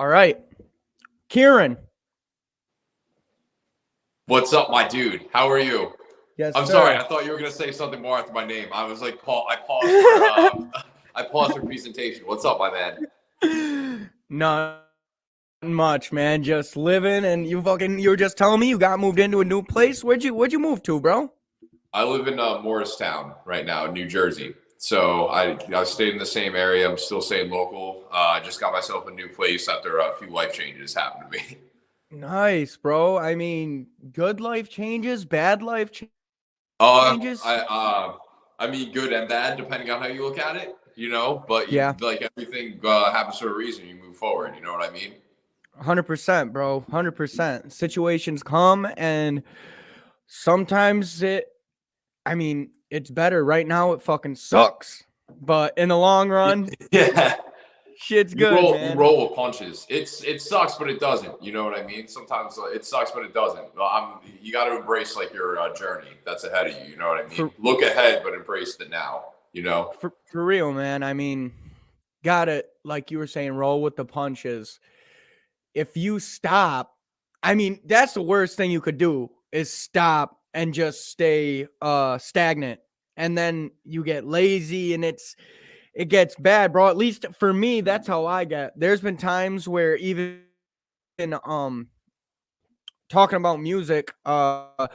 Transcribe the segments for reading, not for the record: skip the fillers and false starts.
All right. Kieran. What's up, my dude? How are you? Yes, I'm sorry. sir. I thought you were gonna say something more after my name. I was like, Paul. I paused for I paused for presentation. What's up, my man? Not much, man. Just living, and you were just telling me you got moved into a new place. Where'd you move to, bro? I live in Morristown right now, New Jersey. So I stayed in the same area. I'm still staying local. I just got myself a new place after a few life changes happened to me. Nice, bro. I mean, good life changes, bad life Uh, changes. I uh, I mean, good and bad depending on how you look at it. But Yeah, like everything happens for a reason. You move forward. You know what I mean? 100%, bro. 100%. Situations come, and sometimes I mean, it's better. Right now, it fucking sucks, but in the long run, Yeah. shit's You good, roll you man. roll with punches. It sucks, but it doesn't. You know what I mean? Sometimes it sucks, but it doesn't. You got to embrace like your journey that's ahead of you. You know what I mean? For Look ahead, but embrace the now. You know? for real, man. I mean, gotta, like you were saying, roll with the punches. If you stop, I mean, that's the worst thing you could do is stop and just stay stagnant. And then you get lazy and it gets bad, bro. At least for me, that's how I get. There's been times where even um talking about music, I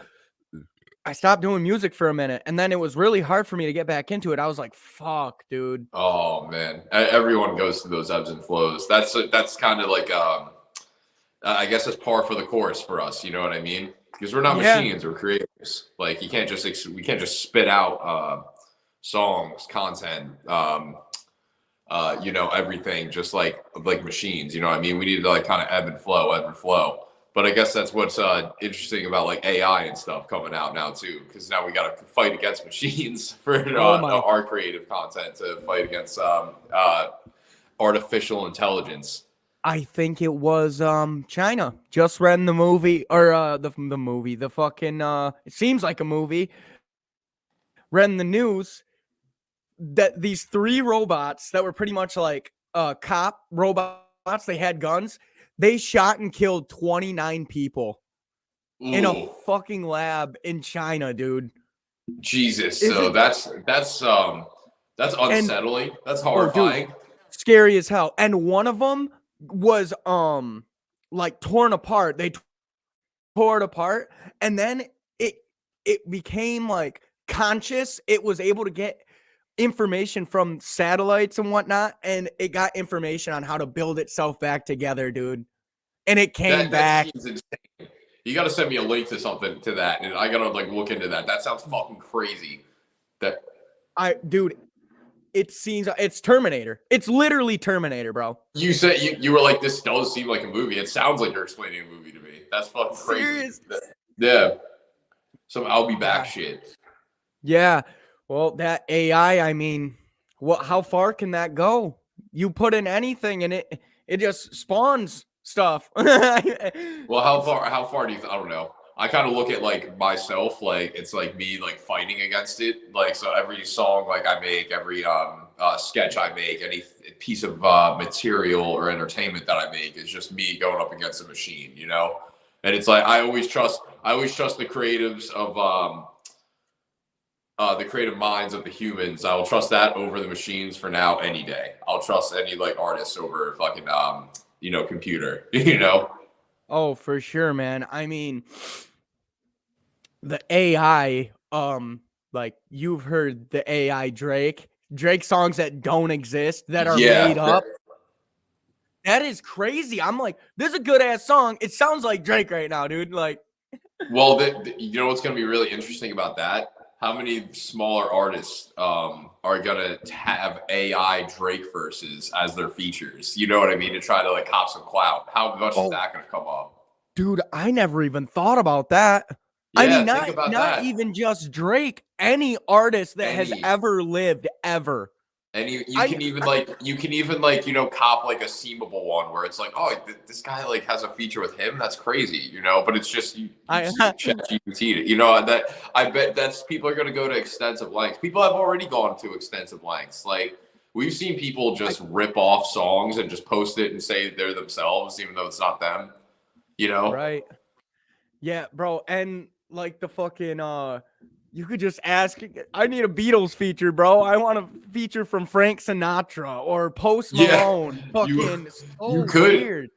stopped doing music for a minute, and then it was really hard for me to get back into it. I was like, "Fuck, dude." Oh man, everyone goes through those ebbs and flows. That's kind of like I guess it's par for the course for us. You know what I mean? Because we're not Yeah, machines, we're creators. Like you can't just we can't just spit out songs, content. Everything just like machines. You know what I mean? We need to like kind of ebb and flow, ebb and flow. But I guess that's what's interesting about like AI and stuff coming out now too, because now we got to fight against machines for oh my. our creative content to fight against artificial intelligence. I think it was China. Just read the movie or the movie, the fucking it seems like a movie. Read in the news that these three robots that were pretty much like cop robots, they had guns. They shot and killed 29 people in a Ooh, fucking lab in China, dude. Jesus! Is So it that's and unsettling. That's oh dude, horrifying. scary as hell. And one of them was like torn apart. They tore it apart, and then it it became like conscious. It was able to get information from satellites and whatnot, and it got information on how to build itself back together, dude. And it came That back. seems insane. You got to send me a link to something to that, and I gotta like look into that. That sounds fucking crazy. That Dude, it's Terminator. It's literally Terminator, bro. you said you were like, this does seem like a movie. It sounds like you're explaining a movie to me. That's fucking crazy. Serious. Yeah, some I'll be back God. shit. Yeah. Well, that AI, I mean, how far can that go? You put in anything and it just spawns stuff. Well, It's how far do you? I don't know. I kind of look at like myself, like it's like me like fighting against it. Like so, every song like I make, every sketch I make, any piece of material or entertainment that I make is just me going up against a machine, you know. And it's like I always trust the creatives of the creative minds of the humans. I will trust that over the machines for now, any day. I'll trust any like artists over fucking computer. You know. oh, for sure, man. I mean, the AI, like you've heard the AI Drake songs that don't exist that are made Yeah. up. That is crazy. I'm like, this is a good ass song. It sounds like Drake right now, dude. Like, Well, you know what's going to be really interesting about that? How many smaller artists are going to have AI Drake verses as their features? You know what I mean? To try to like cop some clout. How much is oh, that going to come up? dude, I never even thought about that. I mean, Yeah, think about not that. even just Drake, any artist that has Any ever lived ever. And you I can even like cop like a seemable one where it's like, oh, this guy like has a feature with him. That's crazy, you know. But it's just you I just chat GPT it. You know that I bet that's people are going to go to extensive lengths. People have already gone to extensive lengths. Like we've seen people just rip off songs and just post it and say they're themselves, even though it's not them, you know? Right. Yeah, bro. And like the fucking you could just ask, I need a Beatles feature, bro. I want a feature from Frank Sinatra or Post Yeah, Malone. you Fucking you so could weird.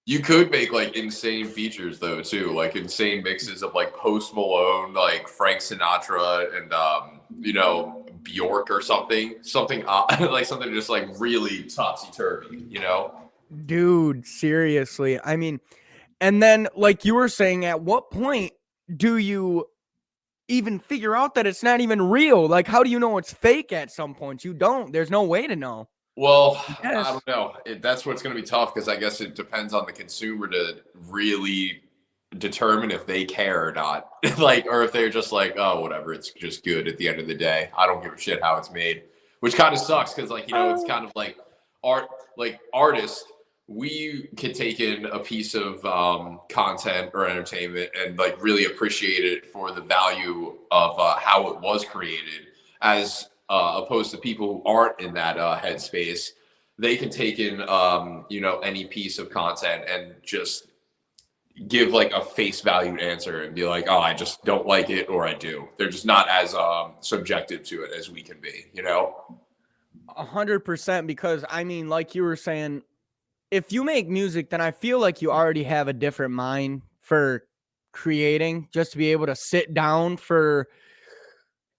you could make like insane features though too, like insane mixes of like Post Malone, like Frank Sinatra, and you know, Bjork or something like something just like really topsy turvy, you know? Dude, seriously. I mean, and then like you were saying, at what point do you even figure out that it's not even real? Like, how do you know it's fake at some points? You don't. There's no way to know. Well, I Yes. don't know. That's what's going to be tough because I guess it depends on the consumer to really determine if they care or not. Like, or if they're just like, oh, whatever, it's just good at the end of the day. I don't give a shit how it's made, which kind of sucks because, like, you know, it's kind of like art, like artists. We could take in a piece of content or entertainment and like really appreciate it for the value of how it was created, as opposed to people who aren't in that headspace. They can take in you know, any piece of content and just give like a face valued answer and be like, oh, I just don't like it, or I do. They're just not as subjective to it as we can be, you know? 100%. Because I mean, like you were saying, if you make music, then I feel like you already have a different mind for creating, just to be able to sit down for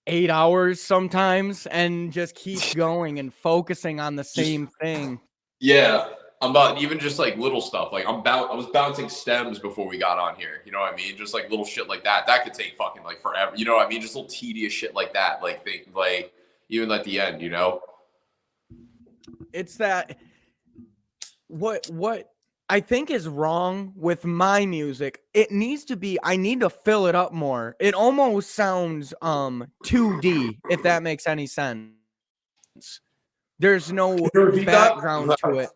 8 hours sometimes and just keep going and focusing on the Just same thing. yeah. I'm about even just like little stuff. Like I was bouncing stems before we got on here. You know what I mean? Just like little shit like that. That could take fucking like forever. You know what I mean? Just little tedious shit like that. Like they like even at the end, you know? It's that what I think is wrong with my music. It needs to be, I need to fill it up more. It almost sounds 2D, if that makes any sense. There's Can no you repeat that? background to it.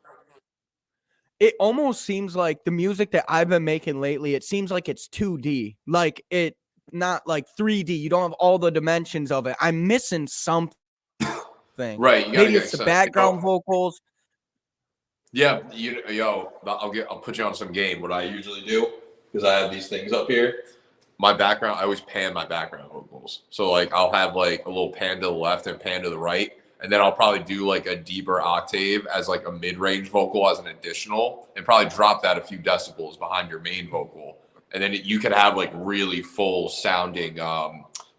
It almost seems like the music that I've been making lately, it seems like it's 2D. Like it not like 3D. You don't have all the dimensions of it. I'm missing something. Right. You gotta Maybe get it's the some, background vocals. yeah, I'll put you on some game. What I usually do, because I have these things up here. My background, I always pan my background vocals. So like I'll have like a little pan to the left and pan to the right, and then I'll probably do like a deeper octave as like a mid-range vocal as an additional, and probably drop that a few decibels behind your main vocal, and then you can have like really full sounding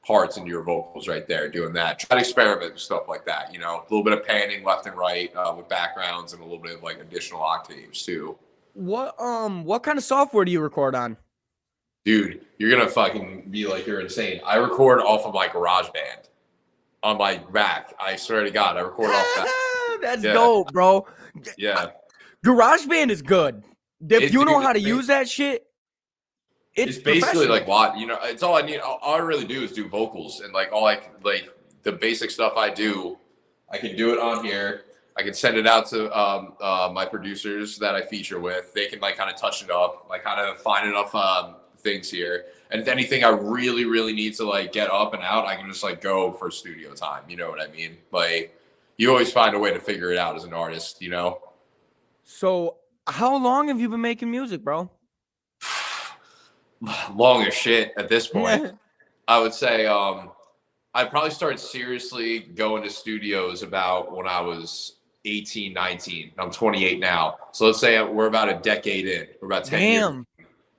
parts in your vocals right there doing that. Try to experiment with stuff like that, you know, a little bit of panning left and right with backgrounds and a little bit of like additional octaves too. What kind of software do you record on? Dude, you're gonna fucking be like, you're insane. I record off of my garage band on my Mac. I swear to God, I record off that. That's Yeah, dope, bro. yeah. GarageBand is good. If It's you know dude, how to use that shit, it's it's basically like professional. what, you know, it's all I need. All I really do is do vocals, and like all like the basic stuff I do, I can do it on here. I can send it out to my producers that I feature with. They can like kind of touch it up, like kind of find enough things here. And if anything I really, really need to like get up and out, I can just like go for studio time. You know what I mean? Like you always find a way to figure it out as an artist, you know? So, how long have you been making music, bro? Long as shit at this point. I would say I probably started seriously going to studios about when I was 18, 19. I'm 28 now. So let's say we're about a decade in. We're about 10 years. Damn.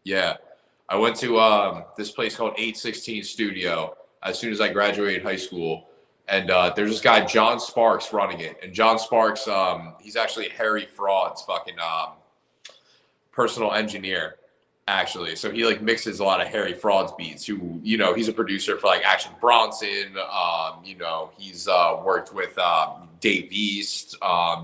Yeah. I went to this place called 816 Studio as soon as I graduated high school. And there's this guy, John Sparks, running it. And John Sparks, he's actually Harry Fraud's fucking personal engineer, actually. So he like mixes a lot of Harry Fraud's beats. Who, you know, he's a producer for like Action Bronson. You know, he's worked with Dave East,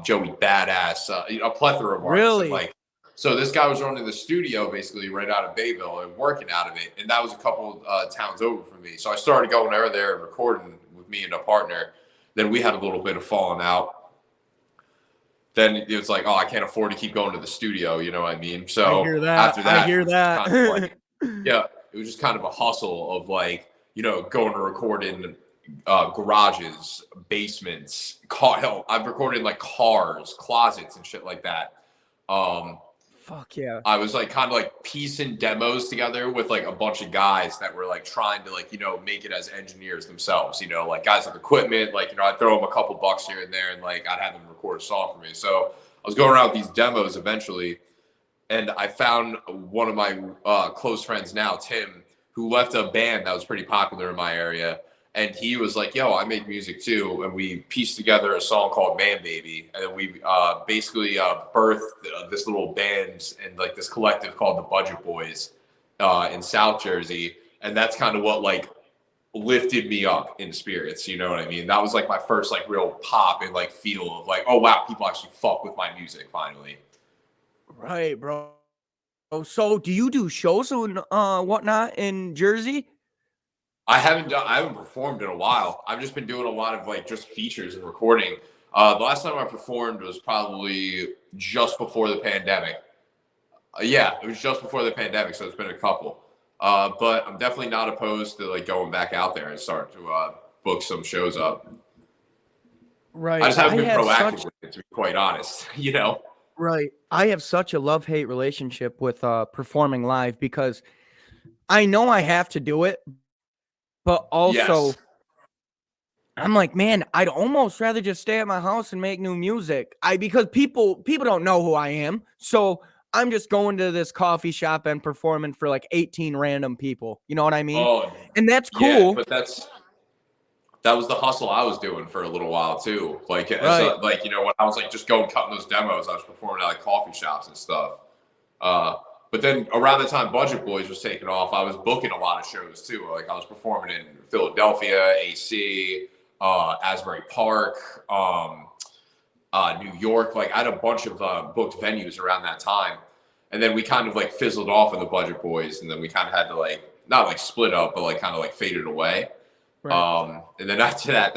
Joey Badass, you know, a plethora of artists. Really? And, like, so this guy was running the studio basically right out of Bayville and working out of it, and that was a couple towns over from me. So I started going over there and recording with me and a partner. Then we had a little bit of falling out. Then it was like, oh, I can't afford to keep going to the studio. You know what I mean? I So hear that. after that, I hear it was just kind of that. like, yeah, it was just kind of a hustle of like, you know, going to record in garages, basements, hell, I've recorded like cars, closets, and shit like that. Um, Fuck yeah. I was like kind of like piecing demos together with like a bunch of guys that were like trying to like, make it as engineers themselves, like guys with equipment, like, I'd throw them a couple bucks here and there and like I'd have them record a song for me. So I was going around with these demos eventually, and I found one of my close friends now, Tim, who left a band that was pretty popular in my area. And he was like, yo, I make music too. And we pieced together a song called Man Baby. And then we basically birthed this little band and like this collective called the Budget Boys in South Jersey. And that's kind of what like lifted me up in spirits. You know what I mean? That was like my first like real pop and like feel of like, oh, wow, people actually fuck with my music finally. Right, bro. So do you do shows and whatnot in Jersey? I haven't performed in a while. I've just been doing a lot of like just features and recording. The last time I performed was probably just before the pandemic. Yeah, it was just before the pandemic, so it's been a couple. But I'm definitely not opposed to like going back out there and start to book some shows up. Right. I just haven't been have proactive with it, to be quite honest. right. I have such a love-hate relationship with performing live because I know I have to do it, but also Yes. I'm like, man, I'd almost rather just stay at my house and make new music. Because people don't know who I am. So I'm just going to this coffee shop and performing for like 18 random people. You know what I mean? Oh, And that's yeah, cool. but that was the hustle I was doing for a little while too. Like as Right. when I was like just going cutting those demos, I was performing at like coffee shops and stuff. But then around the time Budget Boys was taking off, I was booking a lot of shows too. Like I was performing in Philadelphia, AC, Asbury Park, New York. Like I had a bunch of booked venues around that time, and then we kind of like fizzled off in the Budget Boys, and then we kind of had to like not like split up, but like kind of like faded away. Right. And then after that,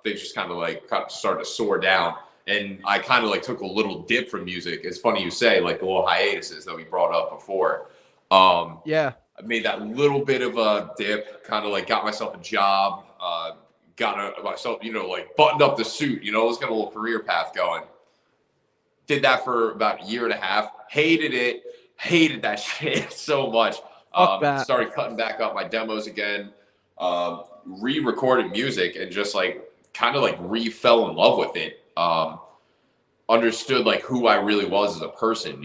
things just kind of started to soar down. And I kind of like took a little dip from music. It's funny you say like the little hiatuses that we brought up before. Yeah. I made that little bit of a dip, kind of like got myself a job, myself, like buttoned up the suit, was got a little career path going. Did that for about a year and a half. Hated that shit so much. Fuck that. Started cutting back up my demos again. Re-recorded music and just like kind of like fell in love with it. Understood like who I really was as a person.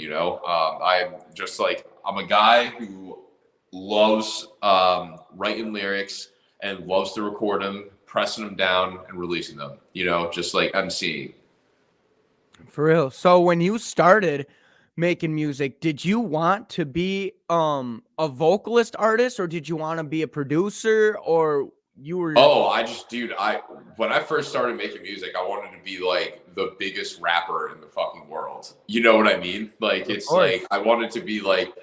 I'm a guy who loves writing lyrics and loves to record them, pressing them down and releasing them. Just like MCing. For real. So when you started making music, did you want to be a vocalist artist, or did you want to be a producer, or you were when I first started making music, I wanted to be like the biggest rapper in the fucking world. You know what I mean? Like it's like I wanted to be like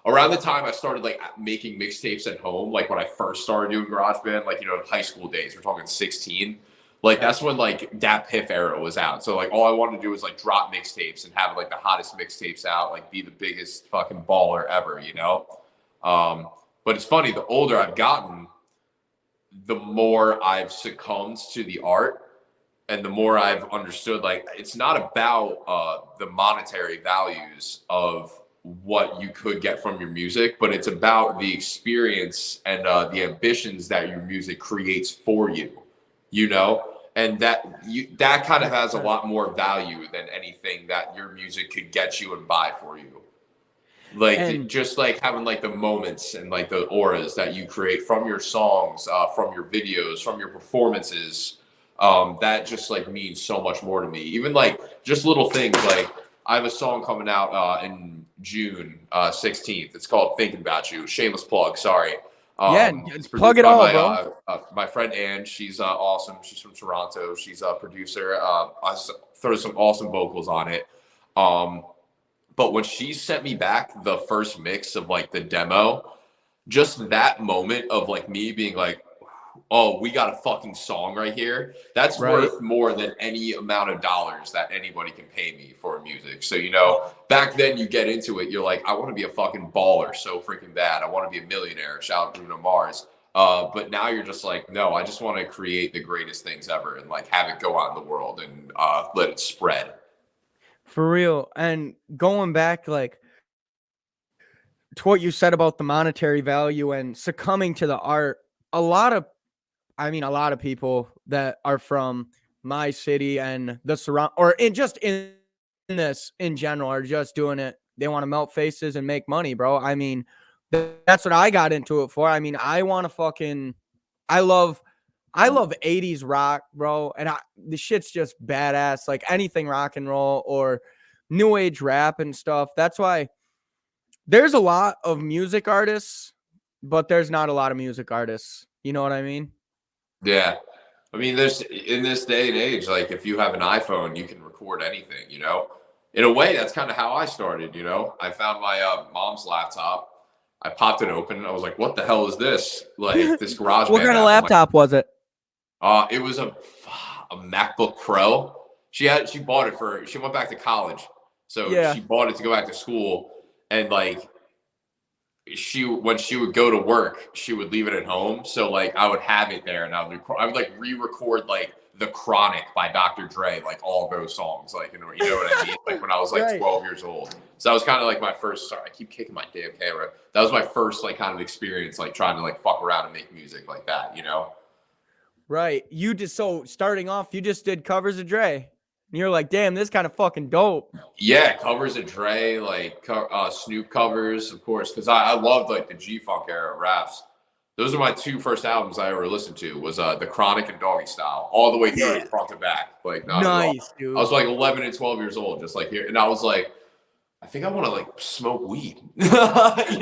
around the time I started like making mixtapes at home, like when I first started doing GarageBand, like high school days, we're talking 16. Like that's when like Dat Piff era was out. So like all I wanted to do was like drop mixtapes and have like the hottest mixtapes out, like be the biggest fucking baller ever, But it's funny, the older I've gotten, the more I've succumbed to the art and the more I've understood like it's not about the monetary values of what you could get from your music, but it's about the experience and the ambitions that your music creates for you, and that kind of has a lot more value than anything that your music could get you and buy for you. Like just like having like the moments and like the auras that you create from your songs, from your videos, from your performances, that just like means so much more to me. Even like just little things like I have a song coming out in June 16th. It's called Thinking About You. Shameless plug, sorry. It's plug it all, bro. My friend Ann, she's awesome. She's from Toronto. She's a producer. I throw some awesome vocals on it. But when she sent me back the first mix of like the demo, just that moment of like me being like, oh, we got a fucking song right here. That's worth more than any amount of dollars that anybody can pay me for music. So, back then you get into it, you're like, I want to be a fucking baller so freaking bad. I want to be a millionaire. Shout out Bruno Mars. But now you're just like, no, I just want to create the greatest things ever and like have it go out in the world and let it spread. For real. And going back, like, to what you said about the monetary value and succumbing to the art, a lot of, a lot of people that are from my city and the surround, or in this in general, are just doing it. They want to melt faces and make money, bro. I mean, that's what I got into it for. I mean, I want to fucking, I love, I love 80s rock, bro. And the shit's just badass. Like anything rock and roll or new age rap and stuff. That's why there's a lot of music artists, but there's not a lot of music artists. You know what I mean? Yeah. I mean, there's in this day and age, like if you have an iPhone, you can record anything, you know? In a way, that's kind of how I started, you know? I found my mom's laptop. I popped it open and I was like, what the hell is this? Like this What GarageBand kind of app. I'm like, laptop was it? it was a MacBook Pro. She bought it for she went back to college. So Yeah. she bought it to go back to school and like she when she would go to work, she would leave it at home. So like I would have it there and I would like re-record like The Chronic by Dr. Dre, like all those songs, like you know what I mean? Like when I was like Right. 12 years old. So that was kind of like my first sorry, I keep kicking my damn camera. That was my first like kind of experience like trying to like fuck around and make music like that, you know? Right. You just, so starting off, you just did covers of Dre. And you're like, damn, this kind of fucking dope. Yeah, covers of Dre, like Snoop covers, of course, because I loved like the G Funk era raps. Those are my two first albums I ever listened to was The Chronic and Doggy Style, all the way through Yeah. front to back, like not at all. Nice, I was dude. like 11 and 12 years old, just like here, and I was like, I think I want to like smoke weed, you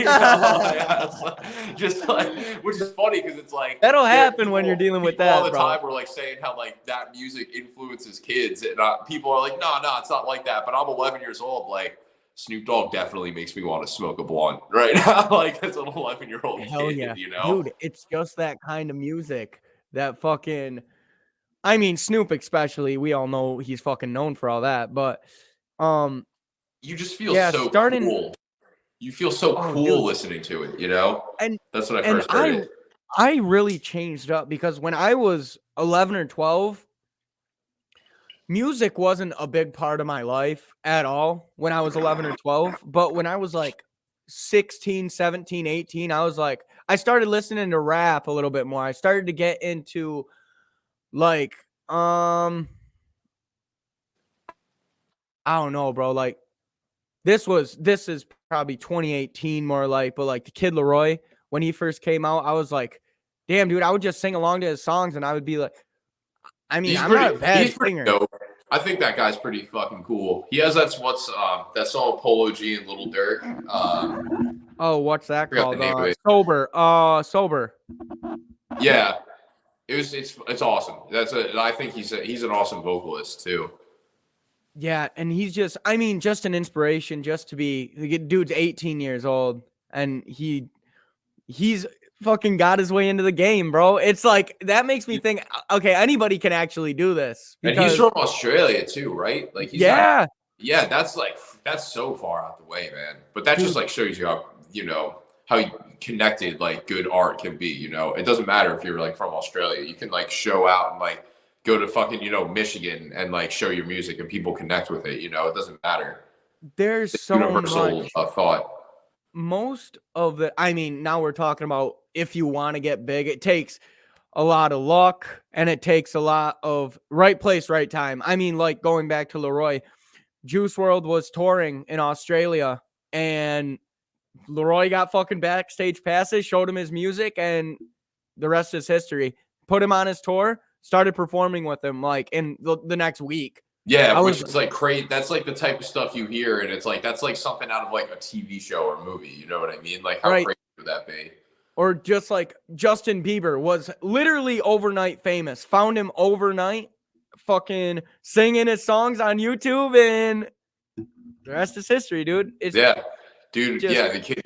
know, just like, which is funny because it's like That'll there are happen when you're dealing with people all that, the bro. time were like saying how like that music influences kids, and people are like, no, it's not like that. But I'm 11 years old, like Snoop Dogg definitely makes me want to smoke a blunt right now, like as an 11-year-old Hell kid, yeah. you know. Dude, it's just that kind of music that fucking, Snoop especially, we all know he's fucking known for all that, but um You just feel yeah, so starting, cool. You feel so oh cool dude, listening to it, you know. and That's when I and first heard it. I really changed up because when I was 11 or 12, music wasn't a big part of my life at all when I was 11 or 12, but when I was like 16, 17, 18, I was like I started listening to rap a little bit more. I started to get into like I don't know, bro, like this is probably 2018 more like, but like the Kid Leroy when he first came out, I was like, damn, dude, I would just sing along to his songs and I would be like, I'm not a bad He's pretty singer. dope. I think that guy's pretty fucking cool. He has that song Polo G and Little Dirk. Oh, what's that Forgot the called? name of it. Sober. Yeah, it's awesome. I think he's an awesome vocalist too. Yeah, and he's just just an inspiration just to be the dude's 18 years old and he's fucking got his way into the game, bro. It's like that makes me think okay, anybody can actually do this And he's because from Australia too, right? Like he's not. yeah, Yeah, that's so far out the way, man. But that just dude, like shows you how connected like good art can be. You know, it doesn't matter if you're like from Australia. You can like show out and like go to fucking Michigan and like show your music and people connect with it. You know, it doesn't matter. there's so Universal much thought. most of the now we're talking about if you want to get big, it takes a lot of luck and it takes a lot of right place, right time. Like going back to Leroy, Juice World was touring in Australia and Leroy got fucking backstage passes, showed him his music, and the rest is history. Put him on his tour, started performing with him like in the next week. Yeah, I which was is like great. That's like the type of stuff you hear, and it's like that's like something out of like a TV show or movie. You know what I mean? Like how right. crazy would that be? Or just like Justin Bieber was literally overnight famous. Found him overnight, fucking singing his songs on YouTube, and the rest is history, dude. It's Yeah, dude. just, Yeah, the kid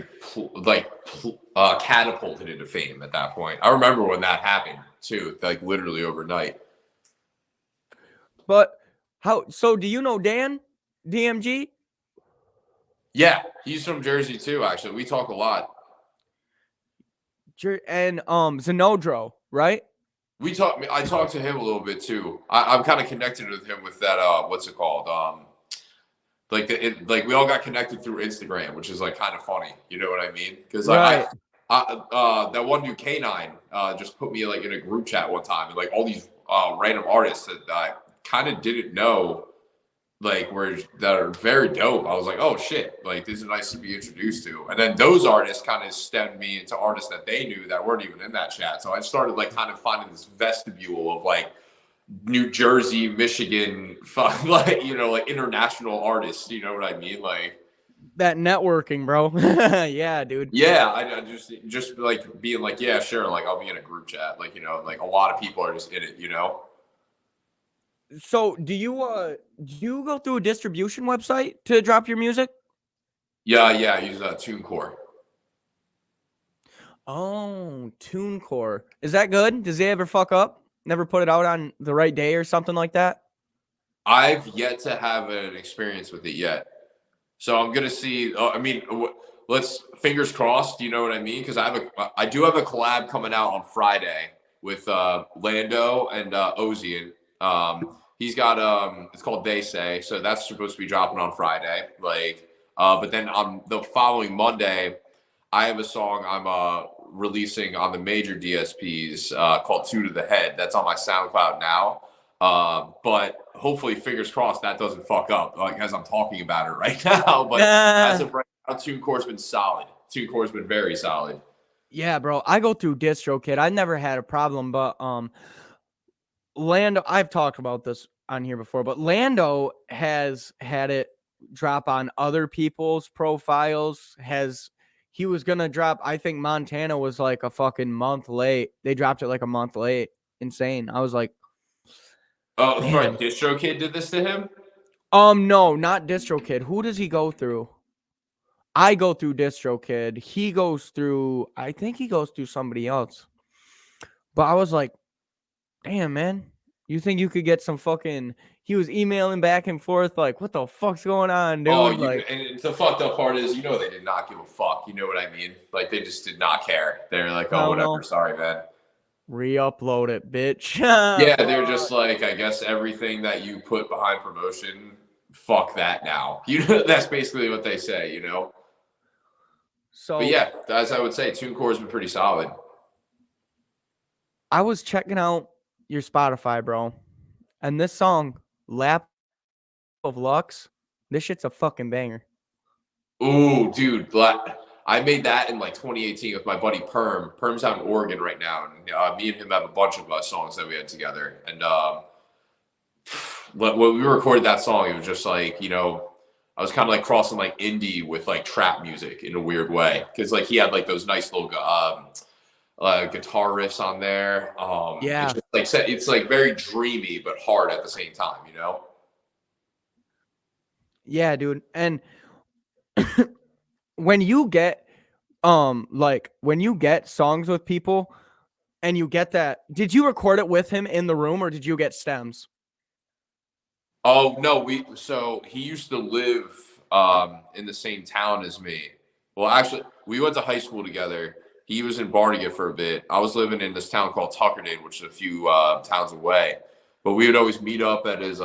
catapulted into fame at that point. I remember when that happened too, like literally overnight. but how, so do you know Dan? DMG? Yeah, he's from Jersey too. Actually, we talk a lot. And Zenodro, right? I talked to him a little bit too. I'm kind of connected with him with that. What's it called? Like we all got connected through Instagram, which is like kind of funny. You know what I mean? Because Right. that one dude K9 just put me like in a group chat one time, and like all these random artists that I kind of didn't know, like that are very dope. I was like, oh shit, like this is nice to be introduced to. And then those artists kind of stemmed me into artists that they knew that weren't even in that chat. So I started like kind of finding this vestibule of like New Jersey, Michigan, like like international artists. You know what I mean? Like that networking, bro. Yeah, dude. yeah, I just like being like, yeah, sure, like I'll be in a group chat, like like a lot of people are just in it. So do you go through a distribution website to drop your music? Yeah, I use TuneCore. Oh, TuneCore. Is that good? Does they ever fuck up? Never put it out on the right day or something like that? I've yet to have an experience with it yet. So I'm gonna see. I mean, let's fingers crossed. You know what I mean? Because I do have a collab coming out on Friday with Lando and Ozian. He's got it's called They Say, so that's supposed to be dropping on Friday. Like, but then on the following Monday, I have a song I'm releasing on the major DSPs called Two to the Head. That's on my SoundCloud now. But hopefully, fingers crossed, that doesn't fuck up, like as I'm talking about it right now. But as of right now, TuneCore's been solid. TuneCore's been very solid. Yeah, bro. I go through DistroKid. I never had a problem, but Lando, I've talked about this on here before, but Lando has had it drop on other people's profiles. He was gonna drop, I think Montana was like a fucking month late. They dropped it like a month late. Insane. I was like, Oh, that's right. man. DistroKid did this to him. No, not DistroKid. Who does he go through? I go through DistroKid. I think he goes through somebody else. But I was like, damn, man. You think you could get some fucking. He was emailing back and forth, like, what the fuck's going on, Oh, dude? Like, and the fucked up part is, they did not give a fuck. You know what I mean? Like they just did not care. They're like, I oh, don't whatever. know. Sorry, man. Re-upload it, bitch. Yeah, they're just like, I guess everything that you put behind promotion, fuck that now. That's basically what they say. But So yeah, as I would say, TuneCore's been pretty solid. I was checking out your Spotify, bro. And this song, Lap of Lux, this shit's a fucking banger. Ooh, dude, I made that in like 2018 with my buddy Perm. Perm's out in Oregon right now, and me and him have a bunch of songs that we had together. And when we recorded that song, it was just like I was kind of like crossing like indie with like trap music in a weird way because like he had like those nice little guitar riffs on there. Yeah. It's like very dreamy but hard at the same time. Yeah, dude. And when you get songs with people and you get that, did you record it with him in the room or did you get stems? Oh no, so he used to live in the same town as me. Well, actually, we went to high school together. He was in Barnegat for a bit. I was living in this town called Tuckerton, which is a few towns away. But we would always meet up at his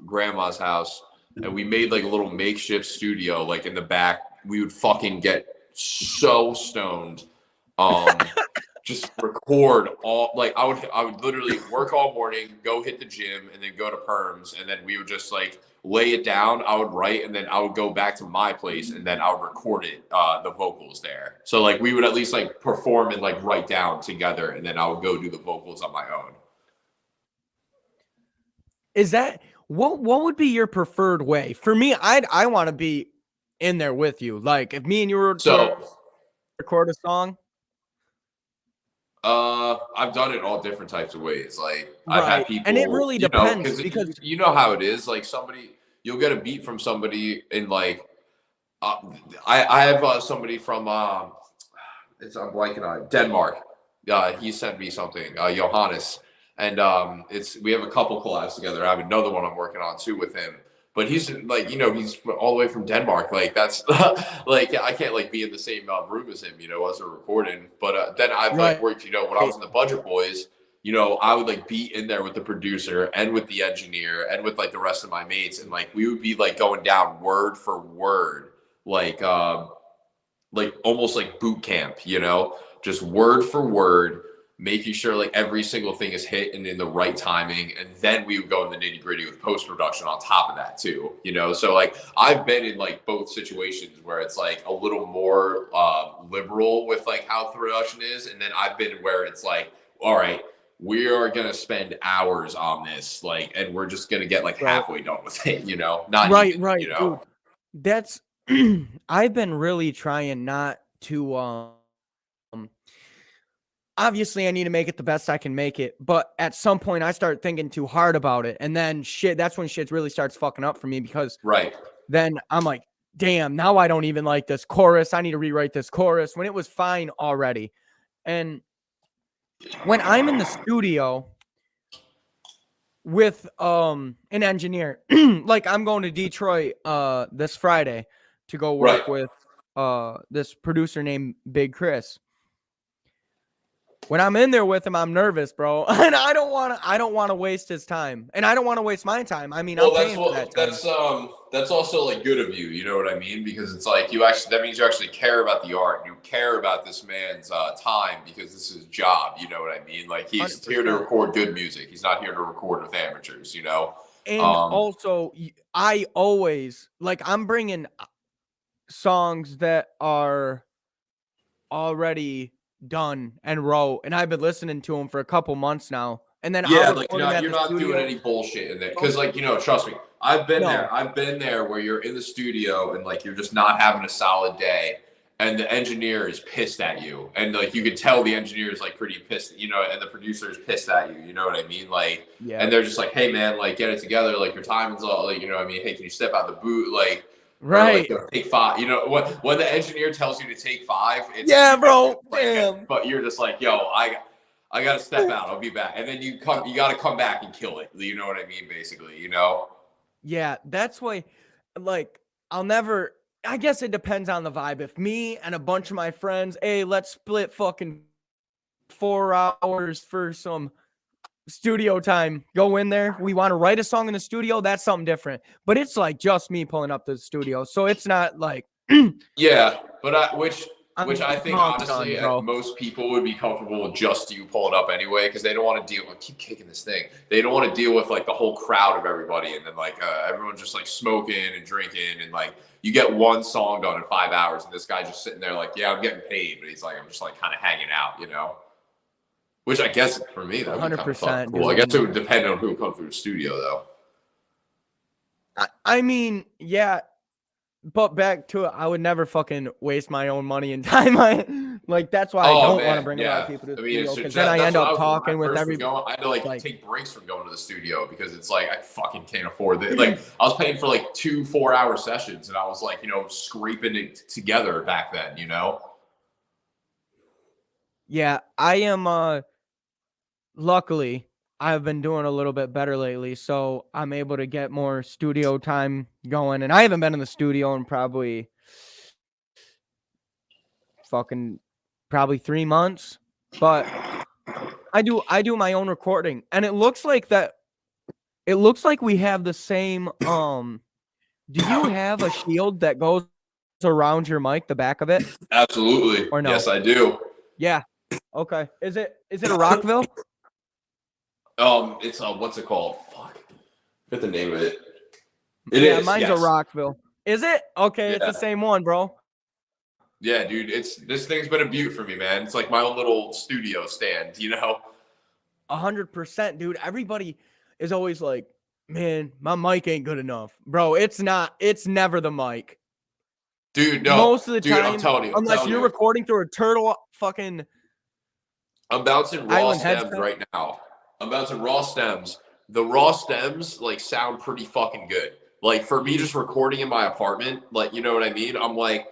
grandma's house, and we made like a little makeshift studio, like in the back. We would fucking get so stoned. Just record all like I would literally work all morning, go hit the gym, and then go to Perms, and then we would just like lay it down. I would write, and then I would go back to my place, and then I would record it, the vocals there. So like we would at least like perform and like write down together, and then I would go do the vocals on my own. Is that what would be your preferred way? For me, I want to be in there with you. Like if me and you were to record a song. I've done it all different types of ways. Like right. I've had people, and it really depends because you know how it is. Like you'll get a beat from somebody in like, I have somebody from I'm blanking on Denmark. He sent me something, Johannes, and we have a couple collabs together. I have another one I'm working on too with him. but he's like, he's all the way from Denmark. Like that's like I can't like be in the same room as him, as a recording. But then I've like Right. worked, when I was in the Budget Boys, I would like be in there with the producer and with the engineer and with like the rest of my mates, and like we would be like going down word for word, like almost like boot camp, just word for word, making sure like every single thing is hit and in the right timing. And then we would go in the nitty gritty with post production on top of that too, So like I've been in like both situations where it's like a little more liberal with like how production is. And then I've been where it's like, all right, we are going to spend hours on this, like, and we're just going to get like Right. halfway done with it, not Right, even, right, dude. That's I've been really trying not to obviously I need to make it the best I can make it, but at some point I start thinking too hard about it, and then that's when shit really starts fucking up for me, because right. then I'm like, damn, now I don't even like this chorus. I need to rewrite this chorus when it was fine already. And when I'm in the studio with an engineer, like I'm going to Detroit this Friday to go work Right. with this producer named Big Chris. When I'm in there with him, I'm nervous, bro. And I don't want to waste his time. And I don't want to waste my time. I mean, Well, I'm paying for that time. that's also like good of you. You know what I mean? Because it's like that means you actually care about the art. You care about this man's time, because this is his job. You know what I mean? Like he's 100%. here to record good music. He's not here to record with amateurs. And also, I always like, I'm bringing songs that are already done and wrote, and I've been listening to them for a couple months now. And then Yeah, I'll like record them at you're the not doing studio. any bullshit in there, because like trust me, I've been there. No, I've been there where you're in the studio and like you're just not having a solid day, and the engineer is pissed at you, and like you can tell the engineer is like pretty pissed, and the producer is pissed at you. You know what I mean? Like, yeah, and they're just like, hey man, like get it together, like your timing's all like, what I mean? Hey, can you step out the boot, like. Or like right. take five, when the engineer tells you to take five, Yeah, bro. like, Damn. but you're just like, yo, I got to step out. I'll be back. And then you got to come back and kill it. You know what I mean? Basically, Yeah, that's why, like, I guess it depends on the vibe. If me and a bunch of my friends, hey, let's split fucking 4 hours for some studio time, go in there. We want to write a song in the studio. That's something different. But it's like just me pulling up to the studio. So it's not like, yeah, but which I'm I think done, honestly, bro. most people would be comfortable with just you pulling up anyway, because they don't want to deal with keep kicking this thing. They don't want to deal with like the whole crowd of everybody, and then like everyone's just like smoking and drinking, and like you get one song done in 5 hours, and this guy's just sitting there like, yeah, I'm getting paid, but he's like, I'm just like kind of hanging out. Which I guess for me that would be kind of fucking 100%, cool. I dude. guess it would depend on who comes through the studio though. I mean, yeah, but back to it, I would never fucking waste my own money and time. Like that's why I Oh don't want to man, bring a lot of yeah. people to I the mean, studio, it's because then I that's end what I up was when I talking with first was everybody. going. I had to like Like, take breaks from going to the studio, because it's like I fucking can't afford it. Like I was paying for like 2 4-hour sessions, and I was like, scraping it together back then. yeah, I am. Luckily, I've been doing a little bit better lately, so I'm able to get more studio time going. And I haven't been in the studio in probably 3 months, but I do my own recording, and it looks like that. It looks like we have the same. Do you have a shield that goes around your mic, the back of it, Absolutely, or no? yes, I do. Yeah. Okay. Is it a Rockville? It's what's it called? Fuck, forget the name of it. It Yeah, is, mine's a yes, Rockville. Is it? Okay, it's yeah, the same one, bro. yeah, dude. This thing's been a beaut for me, man. It's like my own little studio stand. 100%, dude. Everybody is always like, man, my mic ain't good enough. Bro, it's not. It's never the mic. Dude, no, Most of the dude, I'm time, telling you, I'm unless telling you're you. recording through a turtle fucking I'm bouncing raw island stems headset. right now. I'm bouncing raw stems. The raw stems like sound pretty fucking good. Like for me, just recording in my apartment, like you know what I mean. I'm like,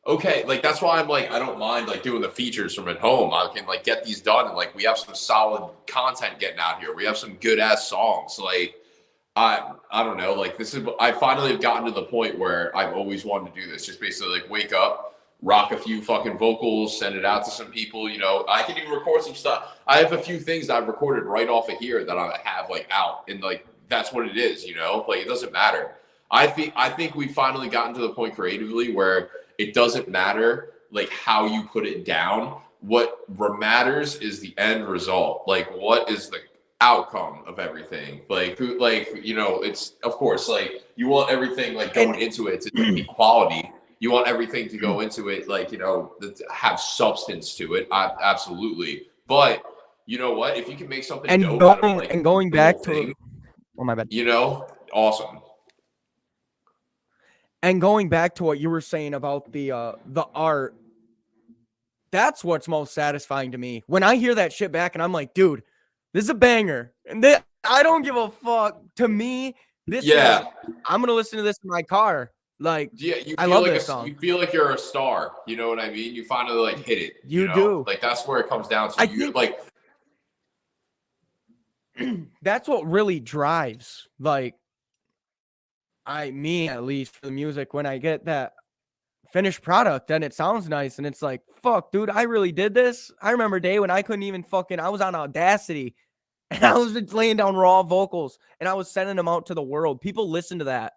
okay, like that's why I'm like, I don't mind like doing the features from at home. I can like get these done, and like we have some solid content getting out here. We have some good ass songs. Like I don't know. Like this is I finally have gotten to the point where I've always wanted to do this. Just basically like wake up, rock a few fucking vocals, send it out to some people. You know, I can even record some stuff. I have a few things that I've recorded right off of here that I have like out, and like that's what it is. You know, like it doesn't matter. I think we've finally gotten to the point creatively where it doesn't matter like how you put it down. What matters is the end result. Like what is the outcome of everything? Like who, like, you know, it's of course like you want everything like going into it to be quality. You want everything to go into it like, you know, have substance to it. Absolutely. But you know what? If you can make something dope out of like going the back whole to thing, oh my bad. you know, awesome. And going back to what you were saying about the art, that's what's most satisfying to me. When I hear that shit back and I'm like, dude, this is a banger. And I don't give a fuck. To me, this is I'm gonna listen to this in my car. Like, yeah, you I feel love like this song. you feel like you're a star. You know what I mean? You finally like hit it. You know? do. Like that's where it comes down to. I You think like that's what really drives, like, me at least for the music. When I get that finished product and it sounds nice and it's like, fuck, dude, I really did this. I remember a day when I couldn't even I was on Audacity and I was just laying down raw vocals and I was sending them out to the world. People listen to that.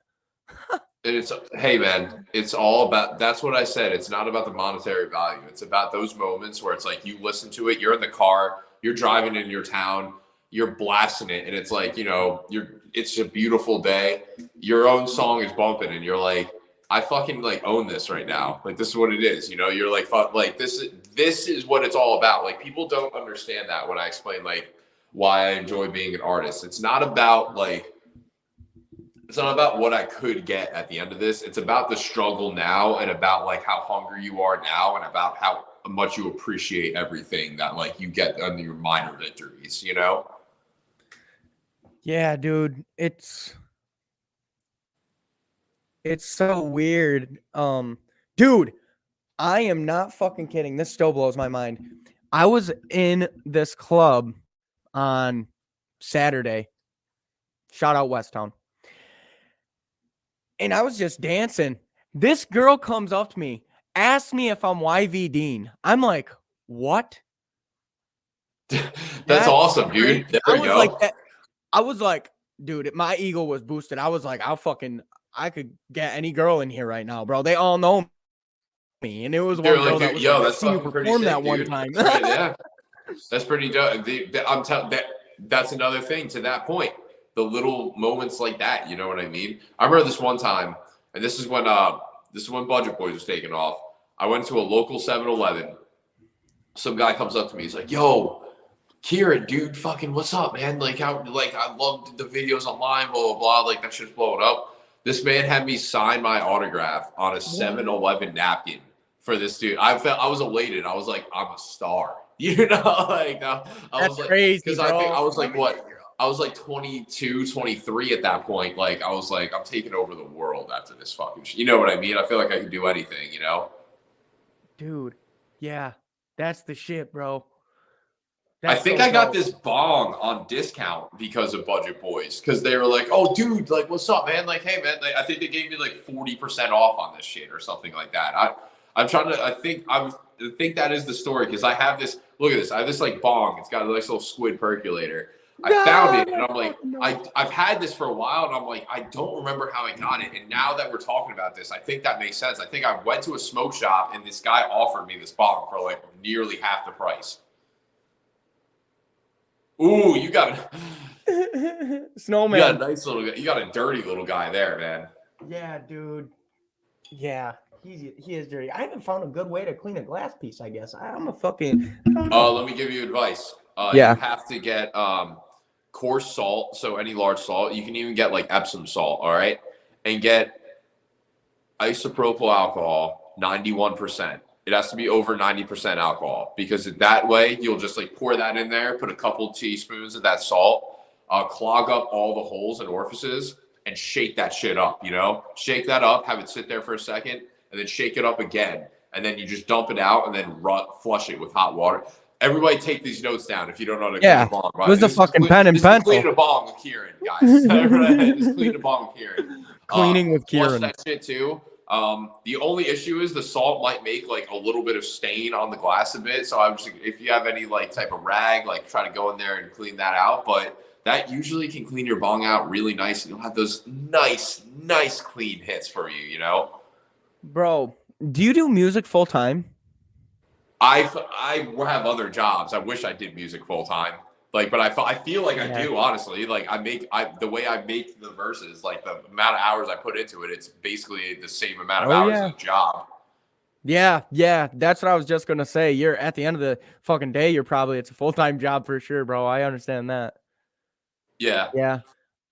it's hey man, it's all about, that's what I said. It's not about the monetary value. It's about those moments where it's like you listen to it, you're in the car, you're driving in your town, you're blasting it, and it's like, you know, it's a beautiful day. Your own song is bumping, and you're like, I fucking like own this right now. Like this is what it is. You know, you're like, fuck, like this is what it's all about. Like people don't understand that when I explain like why I enjoy being an artist. It's not about like, it's not about what I could get at the end of this. It's about the struggle now and about like how hungry you are now and about how much you appreciate everything that like you get under your minor victories, you know? Yeah, dude. It's so weird. Dude, I am not fucking kidding. This still blows my mind. I was in this club on Saturday. Shout out Westtown. And I was just dancing. This girl comes up to me, asks me if I'm YV Dean. I'm like, what? That's awesome, dude. There I you was go. like that. I was like, dude, my ego was boosted. I was like, I could get any girl in here right now, bro. They all know me. And it was one girl that was like, that's seen you fucking pretty perform sick, that one dude. time. Yeah, that's pretty dope. I'm telling that's another thing to that point. The little moments like that, you know what I mean? I remember this one time, and this is when Budget Boys was taking off. I went to a local 7-Eleven. Some guy comes up to me. He's like, "Yo, Kieran, dude, fucking what's up, man? Like how like I loved the videos online, blah blah blah. Like that shit's blowing up." This man had me sign my autograph on a 7-Eleven napkin for this dude. I was elated. I was like, I'm a star. You know, like I That's was like, crazy, because bro. I think I was like what? I was like 22, 23 at that point. Like I was like, I'm taking over the world after this fucking shit. You know what I mean? I feel like I could do anything, you know? Dude, yeah, that's the shit, bro. I That's think so I got dope. this bong on discount because of Budget Boys, because they were like, "Oh, dude, like, what's up, man? Like, hey, man, like, I think they gave me like 40% off on this shit or something like that." I'm trying to. I think that is the story because I have this. Look at this. I have this like bong. It's got a nice little squid percolator. I found it and I'm like, I've had this for a while and I'm like, I don't remember how I got it. And now that we're talking about this, I think that makes sense. I think I went to a smoke shop and this guy offered me this bong for like nearly half the price. Ooh, you got Snowman. You got a nice little guy. You got a dirty little guy there, man. Yeah, dude. Yeah, he is dirty. I haven't found a good way to clean a glass piece, I guess. I'm a fucking. Let me give you advice. Yeah. You have to get coarse salt, so any large salt. You can even get like Epsom salt, all right? And get isopropyl alcohol, 91%. It has to be over 90% alcohol because that way you'll just like pour that in there, put a couple teaspoons of that salt, clog up all the holes and orifices, and shake that shit up, you know? Shake that up, have it sit there for a second, and then shake it up again. And then you just dump it out and then flush it with hot water. Everybody take these notes down if you don't know how to clean Yeah. a bong. Where's the fucking pen and This is cleaning pencil? a bong with Kieran, guys. Just clean a bong with Kieran. Cleaning with Flush Kieran. that shit too. The only issue is the salt might make like a little bit of stain on the glass a bit. So I would just, if you have any like type of rag, like try to go in there and clean that out. But that usually can clean your bong out really nice. And you'll have those nice clean hits for you, you know? Bro, do you do music full time? I have other jobs. I wish I did music full time. Like, but I feel like I do, honestly. Like the way I make the verses, like the amount of hours I put into it, it's basically the same amount of hours as a job. Yeah, that's what I was just gonna say. You're at the end of the fucking day, it's a full-time job for sure, bro. I understand that. Yeah.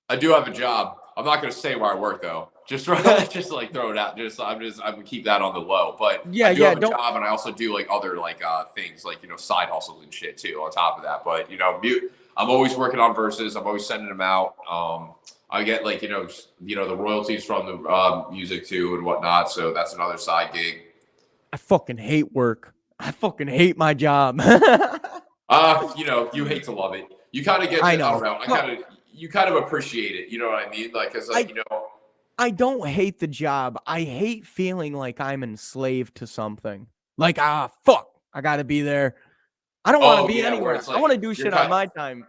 I do have a job. I'm not gonna say where I work though. Just like throw it out. I'm gonna keep that on the low. But I do have a job, and I also do like other like things like side hustles and shit too on top of that. But I'm always working on verses. I'm always sending them out. I get like the royalties from the music too and whatnot. So that's another side gig. I fucking hate work. I fucking hate my job. You hate to love it. You kind of get. I don't know. You kind of appreciate it. You know what I mean? Like, cause like I don't hate the job. I hate feeling like I'm enslaved to something. Like, fuck, I gotta be there. I don't want to be anywhere. Like, I want to do shit on my time.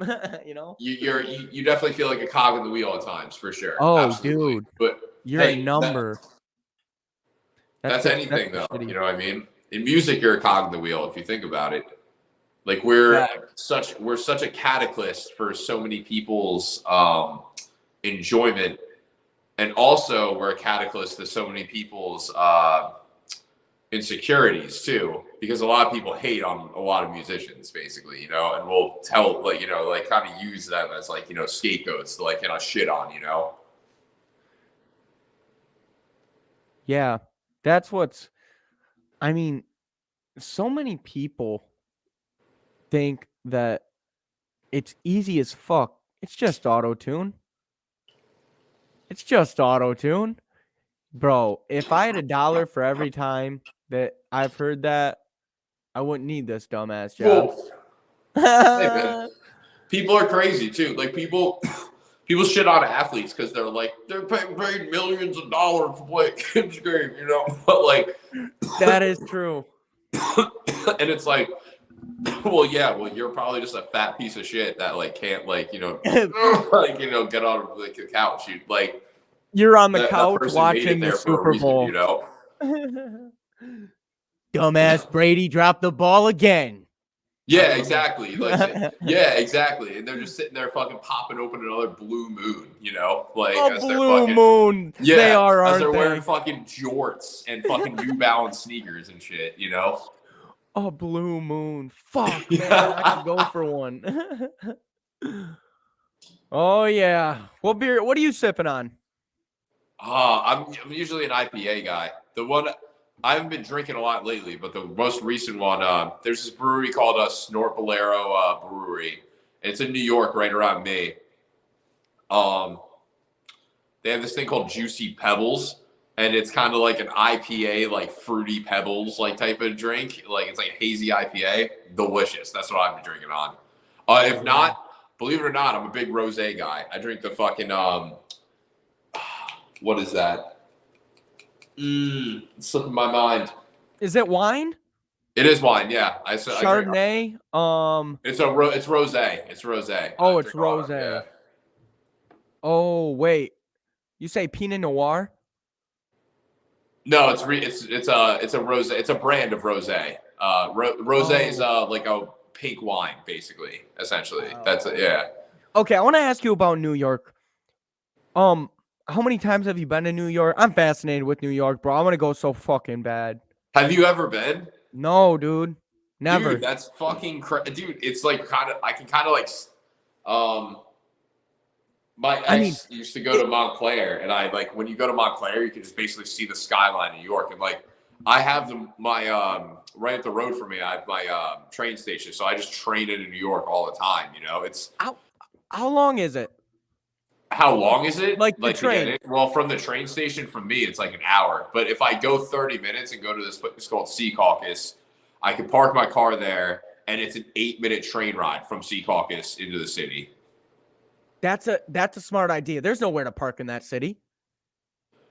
You definitely feel like a cog in the wheel at times, for sure. Oh, absolutely. Dude, but you're a number. That's anything though. You know what I mean? In music, you're a cog in the wheel if you think about it. Like we're such a catalyst for so many people's enjoyment, and also we're a catalyst to so many people's insecurities too, because a lot of people hate on a lot of musicians basically, and we'll tell like kind of use them as like scapegoats to like shit on. Yeah, that's what's. I mean, so many people think that it's easy as fuck. It's just auto-tune. It's just auto-tune. Bro, if I had $1 for every time that I've heard that, I wouldn't need this dumbass job. Hey, man. People are crazy too. Like people shit on athletes because they're paid millions of dollars to play a kids game, But like that is true. And it's like, well, you're probably just a fat piece of shit that like can't like get on like the couch. You're on the couch watching the Super Bowl. Dumbass Brady dropped the ball again. Yeah, exactly. Exactly. And they're just sitting there fucking popping open another blue moon, like a blue moon. Yeah, they are, aren't they're they? wearing fucking jorts and fucking New Balance sneakers and shit, A blue moon. Fuck, man, I could go for one. Oh yeah. What beer? What are you sipping on? I'm usually an IPA guy. The one I haven't been drinking a lot lately, but the most recent one, there's this brewery called Snort Bolero Brewery. It's in New York, right around me. They have this thing called Juicy Pebbles, and it's kind of like an IPA, like fruity pebbles, like type of drink. Like it's like a hazy IPA. Delicious. That's what I've been drinking on. If not, believe it or not, I'm a big rosé guy. I drink the fucking what is that? It's slipping my mind. Is it wine? It is wine, yeah. Chardonnay. It's rosé. It's rosé. Oh, it's rosé. Yeah. Oh wait, you say Pinot Noir? No, it's a rosé. It's a brand of rosé. Rosé is like a pink wine, basically. Essentially, that's it. Yeah. Okay, I want to ask you about New York. How many times have you been to New York? I'm fascinated with New York, bro. I want to go so fucking bad. Have you ever been? No, dude. Never. Dude, that's fucking crazy. Dude, it's like I can kind of like, my ex used to go to Montclair, and I like when you go to Montclair, you can just basically see the skyline of New York. And like, I have my right up the road from me, I have my train station, so I just train into New York all the time. It's how long is it? How long is it? Like the train? Well, from the train station from me, it's like an hour. But if I go 30 minutes and go to this place called Sea Caucus, I can park my car there, and it's an 8-minute train ride from Secaucus into the city. That's a smart idea. There's nowhere to park in that city.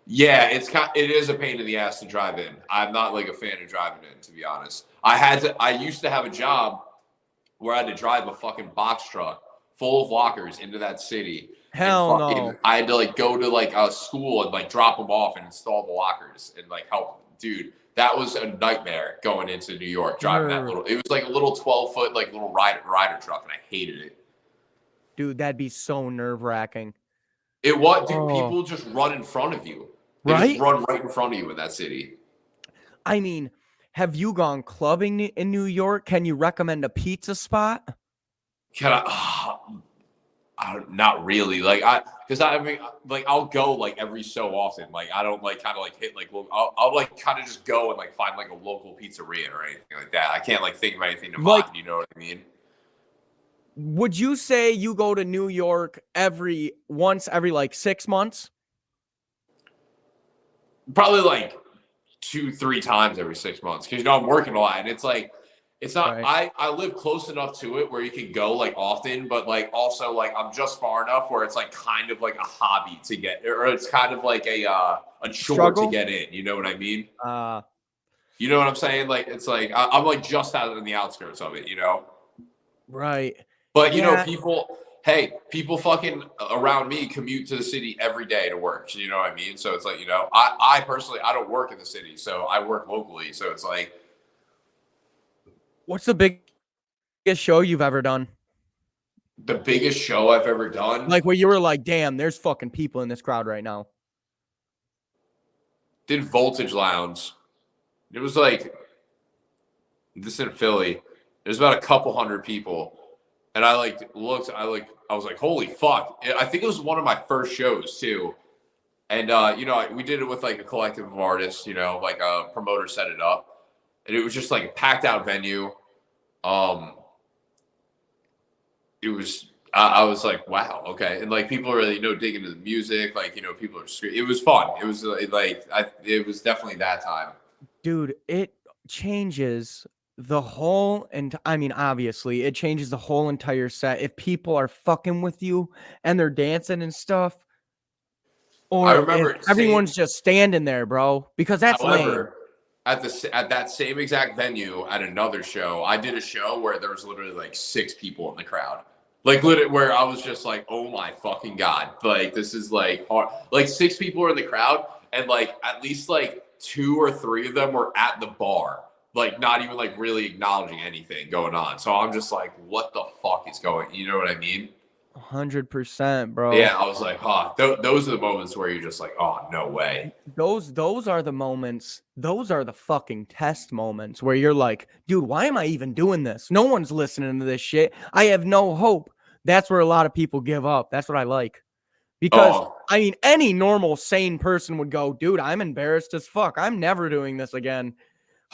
Yeah, it is a pain in the ass to drive in. I'm not like a fan of driving in, to be honest. I used to have a job where I had to drive a fucking box truck full of lockers into that city. And Hell fucking, no. I had to like go to like a school and like drop them off and install the lockers and like help. Dude, that was a nightmare going into New York driving that little. It was like a little 12-foot like little rider truck, and I hated it. Dude, that'd be so nerve-wracking. It was, dude. People just run in front of you. They just run right in front of you in that city. I mean, have you gone clubbing in New York? Can you recommend a pizza spot? Can I not really. Like because I mean, like I'll go like every so often. Like I don't like kind of like hit like I'll like kind of just go and like find like a local pizzeria or anything like that. I can't like think of anything to mind. You know what I mean? Would you say you go to New York once every like 6 months? Probably like 2-3 times every 6 months because I'm working a lot, and it's like it's not. Right. I live close enough to it where you can go like often, but like also like I'm just far enough where it's like kind of like a hobby to get, or it's kind of like a chore to get in. You know what I mean? You know what I'm saying? Like it's like I'm like just out in the outskirts of it. You know? Right. But you know, people fucking around me commute to the city every day to work. You know what I mean? So it's like, you know, I personally, I don't work in the city, so I work locally. So it's like, what's the biggest show you've ever done? The biggest show I've ever done? Like where you were like, damn, there's fucking people in this crowd right now. Did Voltage Lounge. It was like, this in Philly. There's about a couple hundred people. And I like looked, I was like, holy fuck. I think it was one of my first shows too. And, you know, we did it with like a collective of artists, you know, like a promoter set it up. And it was just like a packed out venue. It was, I was like, wow, okay. And like people are really, you know, digging into the music. Like, you know, people are screaming. It was fun. It was like, it was definitely that time. Dude, it changes the whole, and I mean, obviously, it changes the whole entire set. If people are fucking with you and they're dancing and stuff, or I remember everyone's just standing there, bro, because that's lame. At that same exact venue at another show, I did a show where there was literally like 6 people in the crowd. Like literally where I was just like, oh my fucking God. Like this is like hard. Like 6 people were in the crowd and like at least like 2 or 3 of them were at the bar. Like not even like really acknowledging anything going on. So I'm just like, what the fuck is going? You know what I mean? 100%, bro. Yeah, I was like, those are the moments where you're just like, oh, no way. Those are the moments. Those are the fucking test moments where you're like, dude, why am I even doing this? No one's listening to this shit. I have no hope. That's where a lot of people give up. That's what I like. Because, I mean, any normal, sane person would go, dude, I'm embarrassed as fuck. I'm never doing this again.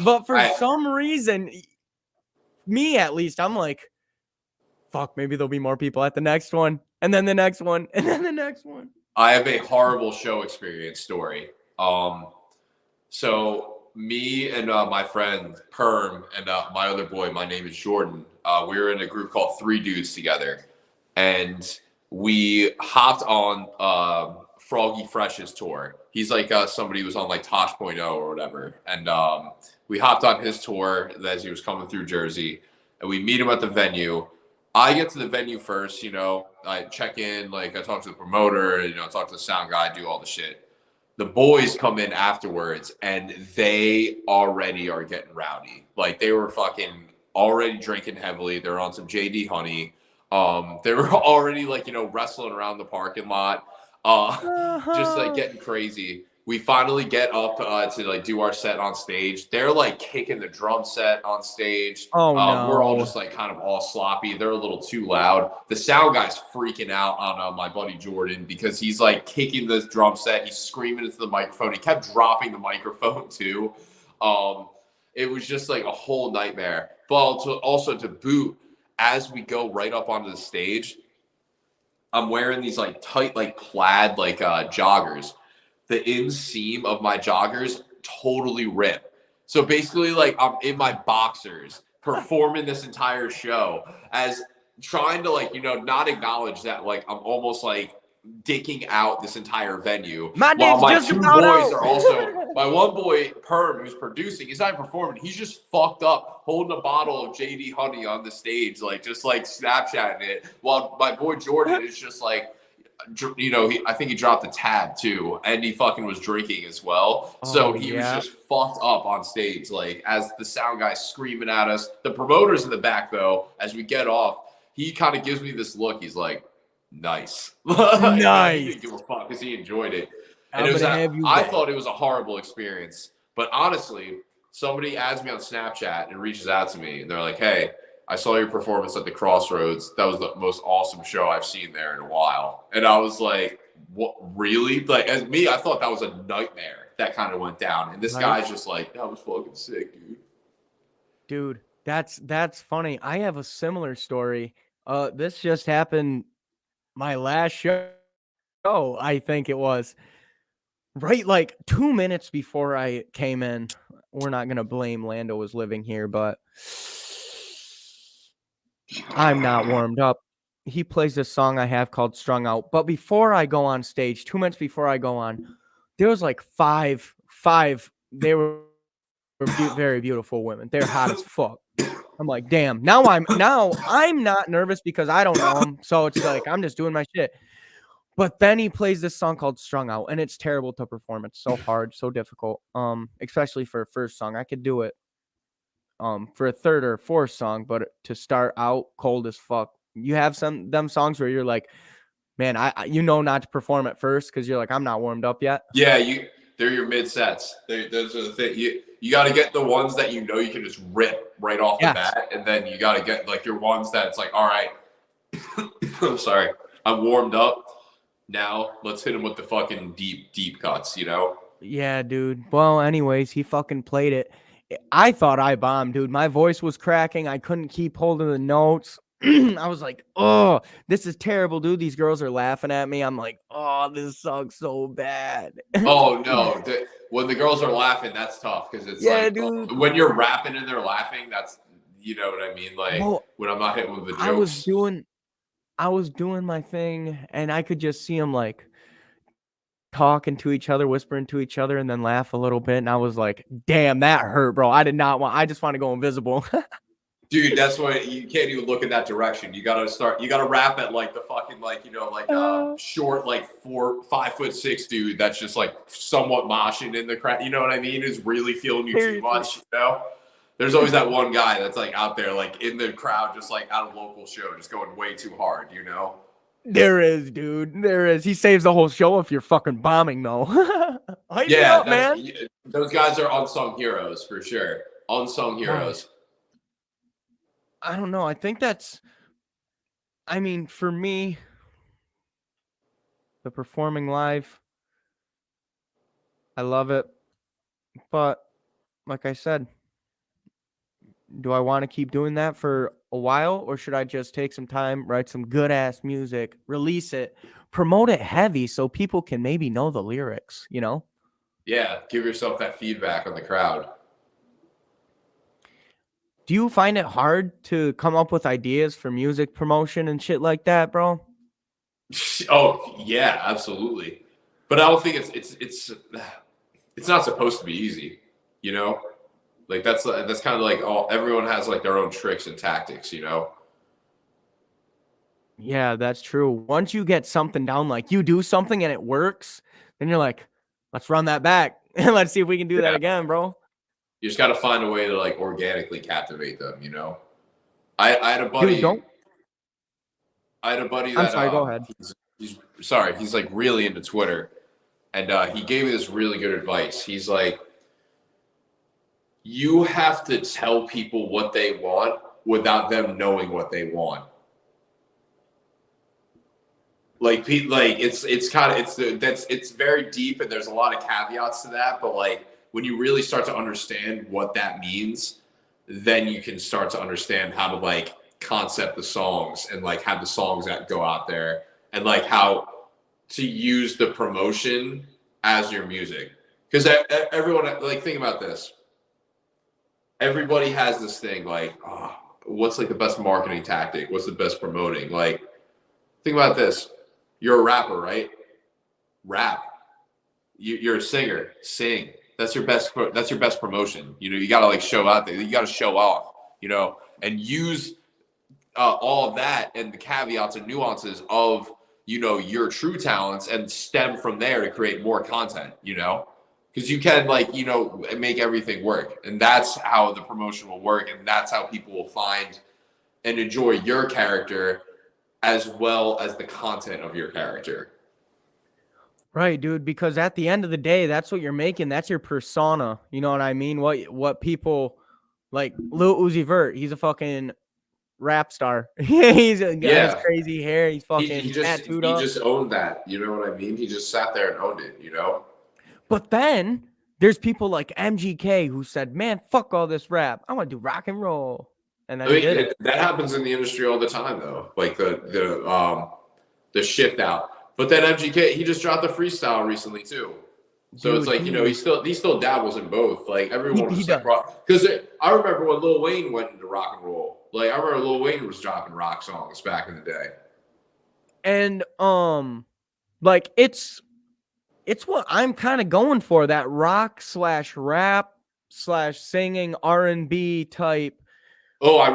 But for some reason, me at least, I'm like, fuck, maybe there'll be more people at the next one, and then the next one, and then the next one. I have a horrible show experience story. So me and my friend Perm and my other boy, my name is Jordan. We were in a group called 3 Dudes together, and we hopped on Froggy Fresh's tour. He's like somebody who was on like Tosh.0 or whatever, and we hopped on his tour as he was coming through Jersey, and we meet him at the venue. I get to the venue first, you know, I check in, like I talk to the promoter, you know, I talk to the sound guy, do all the shit. The boys come in afterwards and they already are getting rowdy. Like they were fucking already drinking heavily. They're on some JD Honey. They were already like, you know, wrestling around the parking lot, just like getting crazy. We finally get up to like do our set on stage. They're like kicking the drum set on stage. Oh no. We're all just like kind of all sloppy. They're a little too loud. The sound guy's freaking out on my buddy Jordan because he's like kicking this drum set. He's screaming into the microphone. He kept dropping the microphone too. It was just like a whole nightmare. But also to boot, as we go right up onto the stage, I'm wearing these like tight like plaid like joggers. The inseam of my joggers totally rip. So basically, like I'm in my boxers, performing this entire show as trying to like, not acknowledge that like I'm almost like dicking out this entire venue My while dick's my just two about boys out. are also my one boy Perm who's producing, he's not even performing, he's just fucked up holding a bottle of JD Honey on the stage, like just like Snapchatting it, while my boy Jordan is just like, I think he dropped a tab too, and he fucking was drinking as well. So Oh he was yeah. just fucked up on stage, like as the sound guy's screaming at us. The promoter's in the back though. As we get off, he kind of gives me this look. He's like, "Nice," but he didn't Nice. give a fuck because he enjoyed it. And I'm it was gonna that have you I back. thought it was a horrible experience, but honestly, somebody adds me on Snapchat and reaches out to me, and they're like, "Hey, I saw your performance at the Crossroads. That was the most awesome show I've seen there in a while." And I was like, "What? Really?" Like, as me, I thought that was a nightmare that kind of went down. And this Right? guy's just like, "That was fucking sick, dude." Dude, that's funny. I have a similar story. This just happened my last show, I think it was. Right, like 2 minutes before I came in. We're not gonna blame Lando was living here, but I'm not warmed up. He plays this song I have called Strung Out. But before I go on stage, 2 minutes before I go on, there was like five, they were very beautiful women. They're hot as fuck. I'm like, damn. Now I'm not nervous because I don't know him. So it's like I'm just doing my shit. But then he plays this song called Strung Out, and it's terrible to perform. It's so hard, so difficult. Especially for a first song. I could do it for a third or fourth song, but to start out cold as fuck. You have some them songs where you're like, man, I not to perform at first because you're like, I'm not warmed up yet. Yeah, they're your mid sets. Those are the thing. You got to get the ones that you can just rip right off the Yes. bat, and then you got to get like your ones that it's like, all right, I'm sorry, I'm warmed up. Now let's hit him with the fucking deep cuts. Yeah, dude. Well, anyways, he fucking played it. I thought I bombed, dude. My voice was cracking. I couldn't keep holding the notes. I was like, oh, this is terrible, dude. These girls are laughing at me. I'm like, oh, this sucks so bad. Oh no, when the girls are laughing, that's tough because it's Yeah, like dude. when you're rapping and they're laughing, that's you know what I mean. Like Well, when I'm not hitting with the I was jokes. doing I was doing my thing and I could just see them like talking to each other, whispering to each other, and then laugh a little bit. And I was like, damn, that hurt, bro. I just want to go invisible. Dude, that's why you can't even look in that direction. You gotta rap at like the fucking short like 5'6" dude that's just like somewhat moshing in the crowd. You know what I mean? Is really feeling you too Seriously. much, There's always that one guy that's like out there like in the crowd just like at a local show just going way too hard. There is, dude. There is. He saves the whole show if you're fucking bombing, though. Hype me Yeah, up, man. those guys are unsung heroes for sure. Unsung heroes. I don't know. I think for me, the performing live, I love it. But like I said, do I want to keep doing that for a while, or should I just take some time, write some good ass music, release it, promote it heavy so people can maybe know the lyrics, Yeah, give yourself that feedback on the crowd. Do you find it hard to come up with ideas for music promotion and shit like that, bro? Oh yeah, absolutely. But I don't think it's not supposed to be easy. Like that's kind of like everyone has like their own tricks and tactics. Yeah, that's true. Once you get something down, like you do something and it works, then you're like, let's run that back and let's see if we can do that Yeah. again, bro. You just got to find a way to like organically captivate them. I had a buddy. Dude, don't. I had a buddy I'm that sorry. Go ahead. he's like really into Twitter, and he gave me this really good advice. He's like, you have to tell people what they want without them knowing what they want. Like it's very deep and there's a lot of caveats to that, but like when you really start to understand what that means, then you can start to understand how to like concept the songs and like have the songs that go out there and like how to use the promotion as your music. Because everyone, like, think about this. everybody has this thing like, oh, what's like the best marketing tactic? What's the best promoting? Like, think about this. You're a rapper, right? Rap. You're a singer. Sing. That's your best. That's your best promotion. You know, you got to like show out there. You got to show off. You know, and use all of that and the caveats and nuances of your true talents and stem from there to create more content. You know, because you can like make everything work, and that's how the promotion will work, and that's how people will find and enjoy your character as well as the content of your character. Right, dude, because at the end of the day, that's what you're making. That's your persona. You know what I mean? What people like Lil Uzi Vert, he's a fucking rap star. He's got his crazy hair. He's fucking tattooed up. He just owned that. You know what I mean? He just sat there and owned it, But then there's people like MGK who said, man, fuck all this rap. I want to do rock and roll. And then that happens in the industry all the time though. Like the shift out. But then MGK, he just dropped a freestyle recently too. So dude, it's like, he still dabbles in both. Like everyone was like, because I remember when Lil Wayne went into rock and roll. Like I remember Lil Wayne was dropping rock songs back in the day. And like it's what I'm kind of going for, that rock / rap / singing R&B type. Oh, I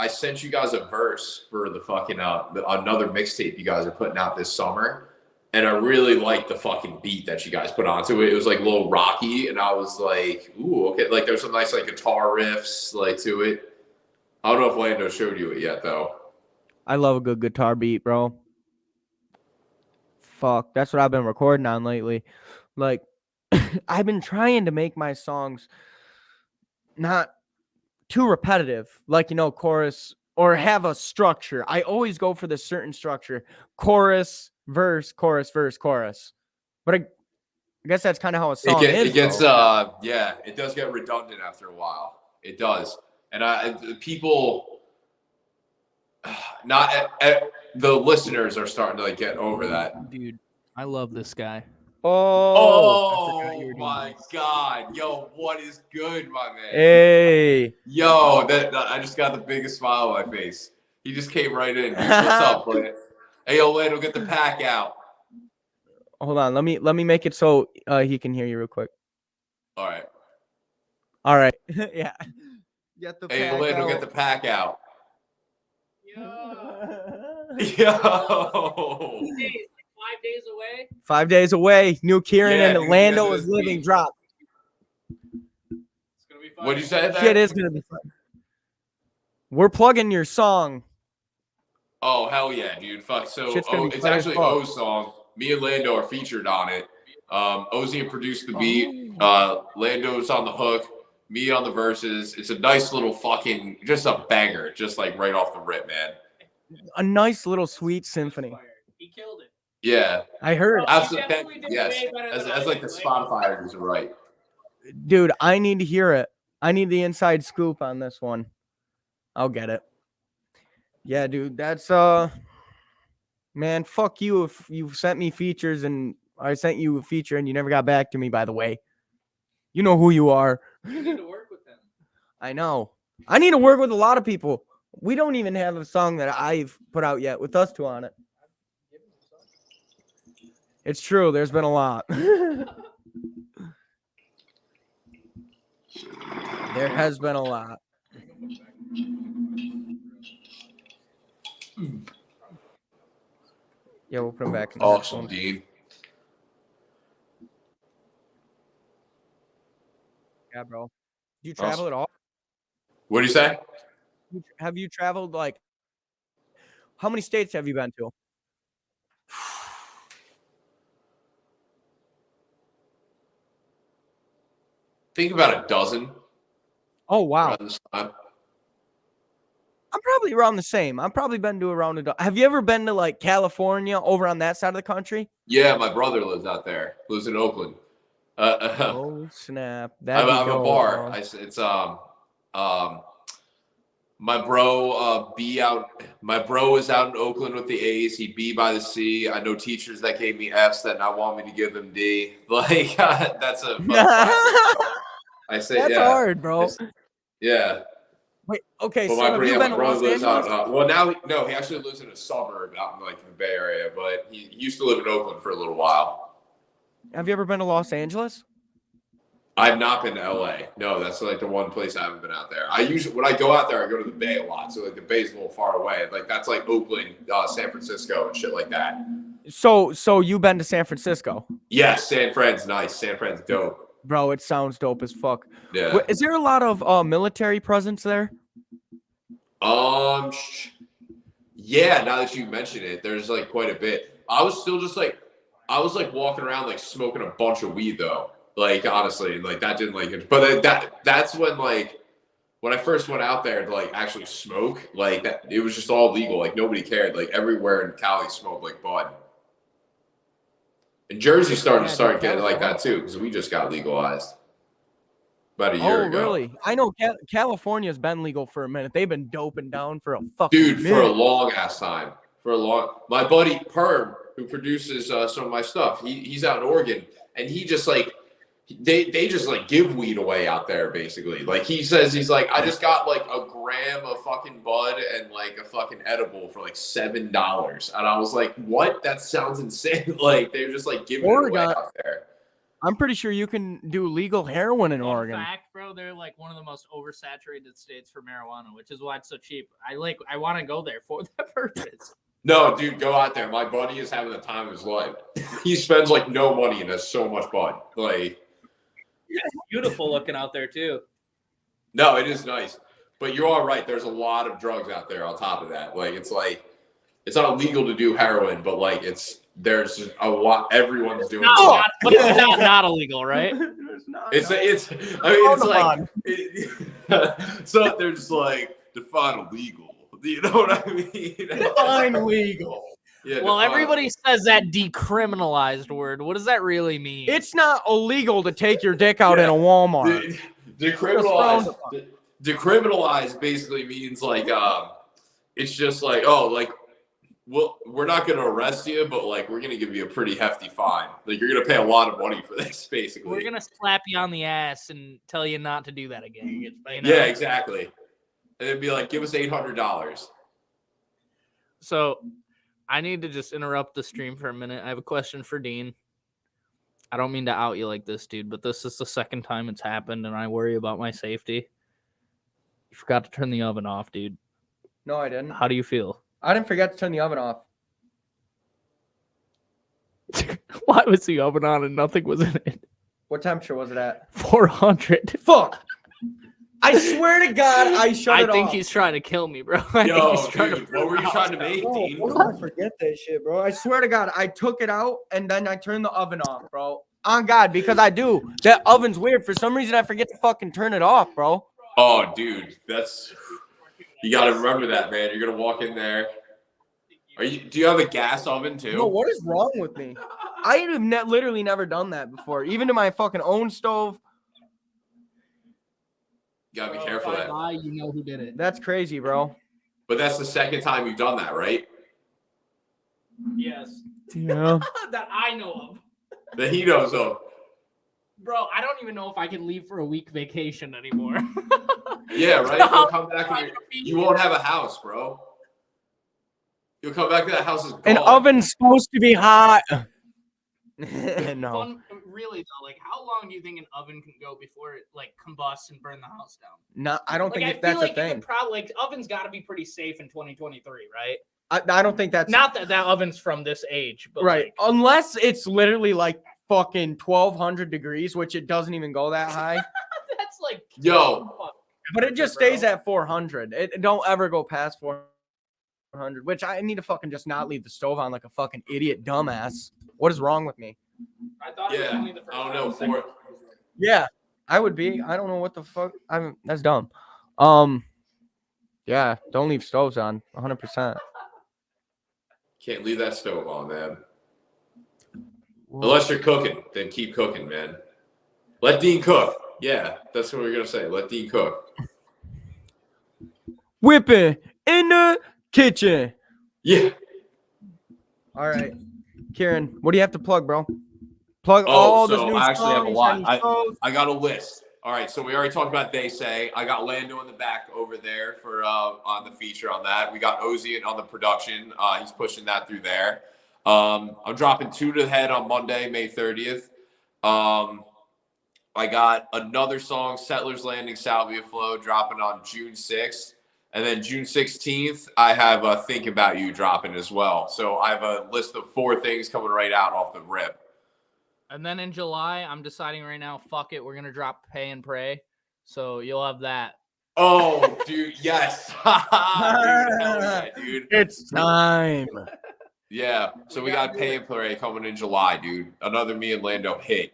sent you guys a verse for the fucking another mixtape you guys are putting out this summer, and I really liked the fucking beat that you guys put onto it. It was like a little rocky, and I was like, ooh, okay. Like there's some nice like guitar riffs like to it. I don't know if Lando showed you it yet though. I love a good guitar beat, bro. Fuck, that's what I've been recording on lately. Like I've been trying to make my songs not too repetitive, like, chorus, or have a structure. I always go for this certain structure: chorus, verse, chorus, verse, chorus. But I guess that's kind of how a song is. It gets, it does get redundant after a while. It does. And people, the listeners are starting to like get over that. Dude, I love this guy. Oh my God. Yo, what is good, my man? Hey. Yo, I just got the biggest smile on my face. He just came right in. What's up, buddy? Hey, yo, Lando, get the pack out. Hold on. Let me make it so he can hear you real quick. All right. Yeah. Hey, Lando, get the pack out. Yo. 5 days away. New Kieran and Orlando is living drop. It's gonna be fun. What'd you say? Shit is gonna be fun. We're plugging your song. Oh hell yeah, dude! Fuck. So it's actually O's song. Me and Lando are featured on it. Ozian produced the beat. Lando's on the hook. Me on the verses. It's a nice little fucking, just a banger, just like right off the rip, man. A nice little sweet symphony. He killed it. Yeah, I heard. Absolutely. Yes, as like the Spotify artists are right. Dude, I need to hear it. I need the inside scoop on this one. I'll get it. Yeah, dude, that's man, fuck you if you've sent me features and I sent you a feature and you never got back to me, by the way. You know who you are. You need to work with them. I know. I need to work with a lot of people. We don't even have a song that I've put out yet with us two on it. It's true. There's been a lot. There has been a lot. Yeah, we'll put him back. Awesome, dude. Yeah, bro. Do you travel at all? What do you say? Have you traveled, like, how many states have you been to? Think about a dozen. Oh, wow. I'm probably around the same. I've probably been to around a dozen. Have you ever been to, like, California, over on that side of the country? Yeah, my brother lives out there. Lives in Oakland. Oh, snap. I'm a bar. It's My bro, My bro is out in Oakland with the A's. He B by the C. I know teachers that gave me Fs that now want me to give them D. Like that's a fun classic. I say, That's yeah, hard, bro. yeah. Wait, okay, But so have you been to brother Los lives Angeles? out. Well, now no, he actually lives in a suburb out in like the Bay Area, but he used to live in Oakland for a little while. Have you ever been to Los Angeles? I've not been to LA. No, that's like the one place I haven't been out there. I usually when I go out there, I go to the Bay a lot. So like the Bay's a little far away. Like that's like Oakland, San Francisco, and shit like that. So you've been to San Francisco? Yes, San Fran's nice. San Fran's dope. Bro, it sounds dope as fuck. Yeah. Is there a lot of military presence there? Yeah. Now that you mention it, there's like quite a bit. I was walking around like smoking a bunch of weed though. Like honestly, like that didn't like it. But that's when like when I first went out there to like actually smoke, like that it was just all legal. Like nobody cared. Like everywhere in Cali smoked like bud. And Jersey started getting like that too because we just got legalized about a year ago. Oh, really? I know California's been legal for a minute. They've been doping down for a fucking minute. For a long ass time. My buddy Perm, who produces some of my stuff, he's out in Oregon, and he just like they just like give weed away out there basically. Like he says he's like, I just got like a gram of fucking bud and like a fucking edible for like $7. And I was like, what? That sounds insane. Like they're just like giving it away out there. I'm pretty sure you can do legal heroin in Oregon. Fact, bro, they're like one of the most oversaturated states for marijuana, which is why it's so cheap. I want to go there for that purpose. No, dude, go out there. My buddy is having the time of his life. He spends like no money and has so much bud. Like it's beautiful looking out there too. No, it is nice. But you're all right. There's a lot of drugs out there on top of that. Like it's not illegal to do heroin, but like there's a lot everyone's doing. But it's not illegal, right? So they're just like define illegal. You know what I mean? Define legal. Yeah, well, everybody says that decriminalized word. What does that really mean? It's not illegal to take your dick out in a Walmart. Decriminalized basically means like it's just like, oh, like, well, we're not going to arrest you, but like we're going to give you a pretty hefty fine. Like you're going to pay a lot of money for this, basically. We're going to slap you on the ass and tell you not to do that again. You know? Yeah, exactly. And it'd be like, give us $800. So I need to just interrupt the stream for a minute. I have a question for Dean. I don't mean to out you like this, dude, but this is the second time it's happened, and I worry about my safety. You forgot to turn the oven off, dude. No, I didn't. How do you feel? I didn't forget to turn the oven off. Why was the oven on and nothing was in it? What temperature was it at? 400. Fuck! I swear to God, I shut it off. I think he's trying to kill me, bro. Yo, dude, what were you trying to make, Dean? I forget that shit, bro. I swear to God, I took it out and then I turned the oven off, bro. On God, because I do. That oven's weird. For some reason, I forget to fucking turn it off, bro. Oh, dude, you got to remember that, man. You're gonna walk in there. Do you have a gas oven too? No, what is wrong with me? I have literally never done that before, even to my fucking own stove. You gotta be careful of that. You know who did it. That's crazy, bro. But that's the second time you've done that, right? Yes. Yeah. That I know of. That he knows of. Bro, I don't even know if I can leave for a week vacation anymore. Yeah, right? You'll come back and you won't have a house, bro. You'll come back to that house is gone. An oven's supposed to be hot. No. Really though, like how long do you think an oven can go before it like combusts and burn the house down? No, I don't think that's a thing. Probably ovens got to be pretty safe in 2023, right? I don't think that's not that oven's from this age, but right. Like, unless it's literally like fucking 1200 degrees, which it doesn't even go that high. That's like but it just stays at 400. It don't ever go past 400, which I need to fucking just not leave the stove on like a fucking idiot dumbass. What is wrong with me? I thought it was only the first I don't know. Yeah, I would be. I don't know what the fuck. That's dumb. Yeah, don't leave stoves on. 100%. Can't leave that stove on, man. Unless you're cooking, then keep cooking, man. Let Dean cook. Yeah, that's what we're gonna say. Let Dean cook. whipping in the kitchen. Yeah. All right, Kieran, what do you have to plug, bro? Plug Oh, all this so new I actually have a songs, lot. any shows. I got a list. All right, so we already talked about They Say. I got Lando in the back over there for on the feature on that. We got Ozzy on the production. He's pushing that through there. I'm dropping Two to the Head on Monday, May 30th. I got another song, Settlers Landing, Salvia Flow, dropping on June 6th. And then June 16th, I have Think About You dropping as well. So I have a list of 4 things coming right out off the rip. And then in July, I'm deciding right now, fuck it, we're going to drop Pay and Pray. So you'll have that. Oh, dude, yes. Dude, hell yeah, dude. It's time. Yeah, so we got Pay and Pray coming in July, dude. Another me and Lando hit.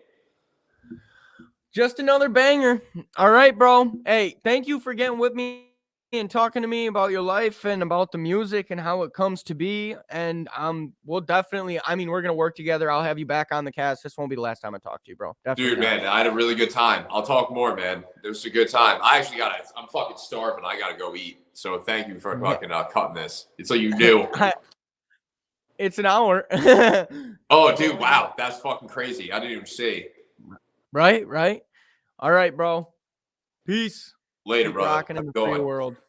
Just another banger. All right, bro. Hey, thank you for getting with me and talking to me about your life and about the music and how it comes to be. And we'll definitely, I mean, we're gonna work together. I'll have you back on the cast. This won't be the last time I talk to you, bro. Definitely. Dude, man, I had a really good time. I'll talk more, man. It was a good time. I actually I'm fucking starving. I gotta go eat. So thank you for fucking cutting this. It's so you knew. It's an hour. Oh, dude, wow, that's fucking crazy. I didn't even see. Right. All right, bro. Peace. Later, Keep brother. rocking in the free world.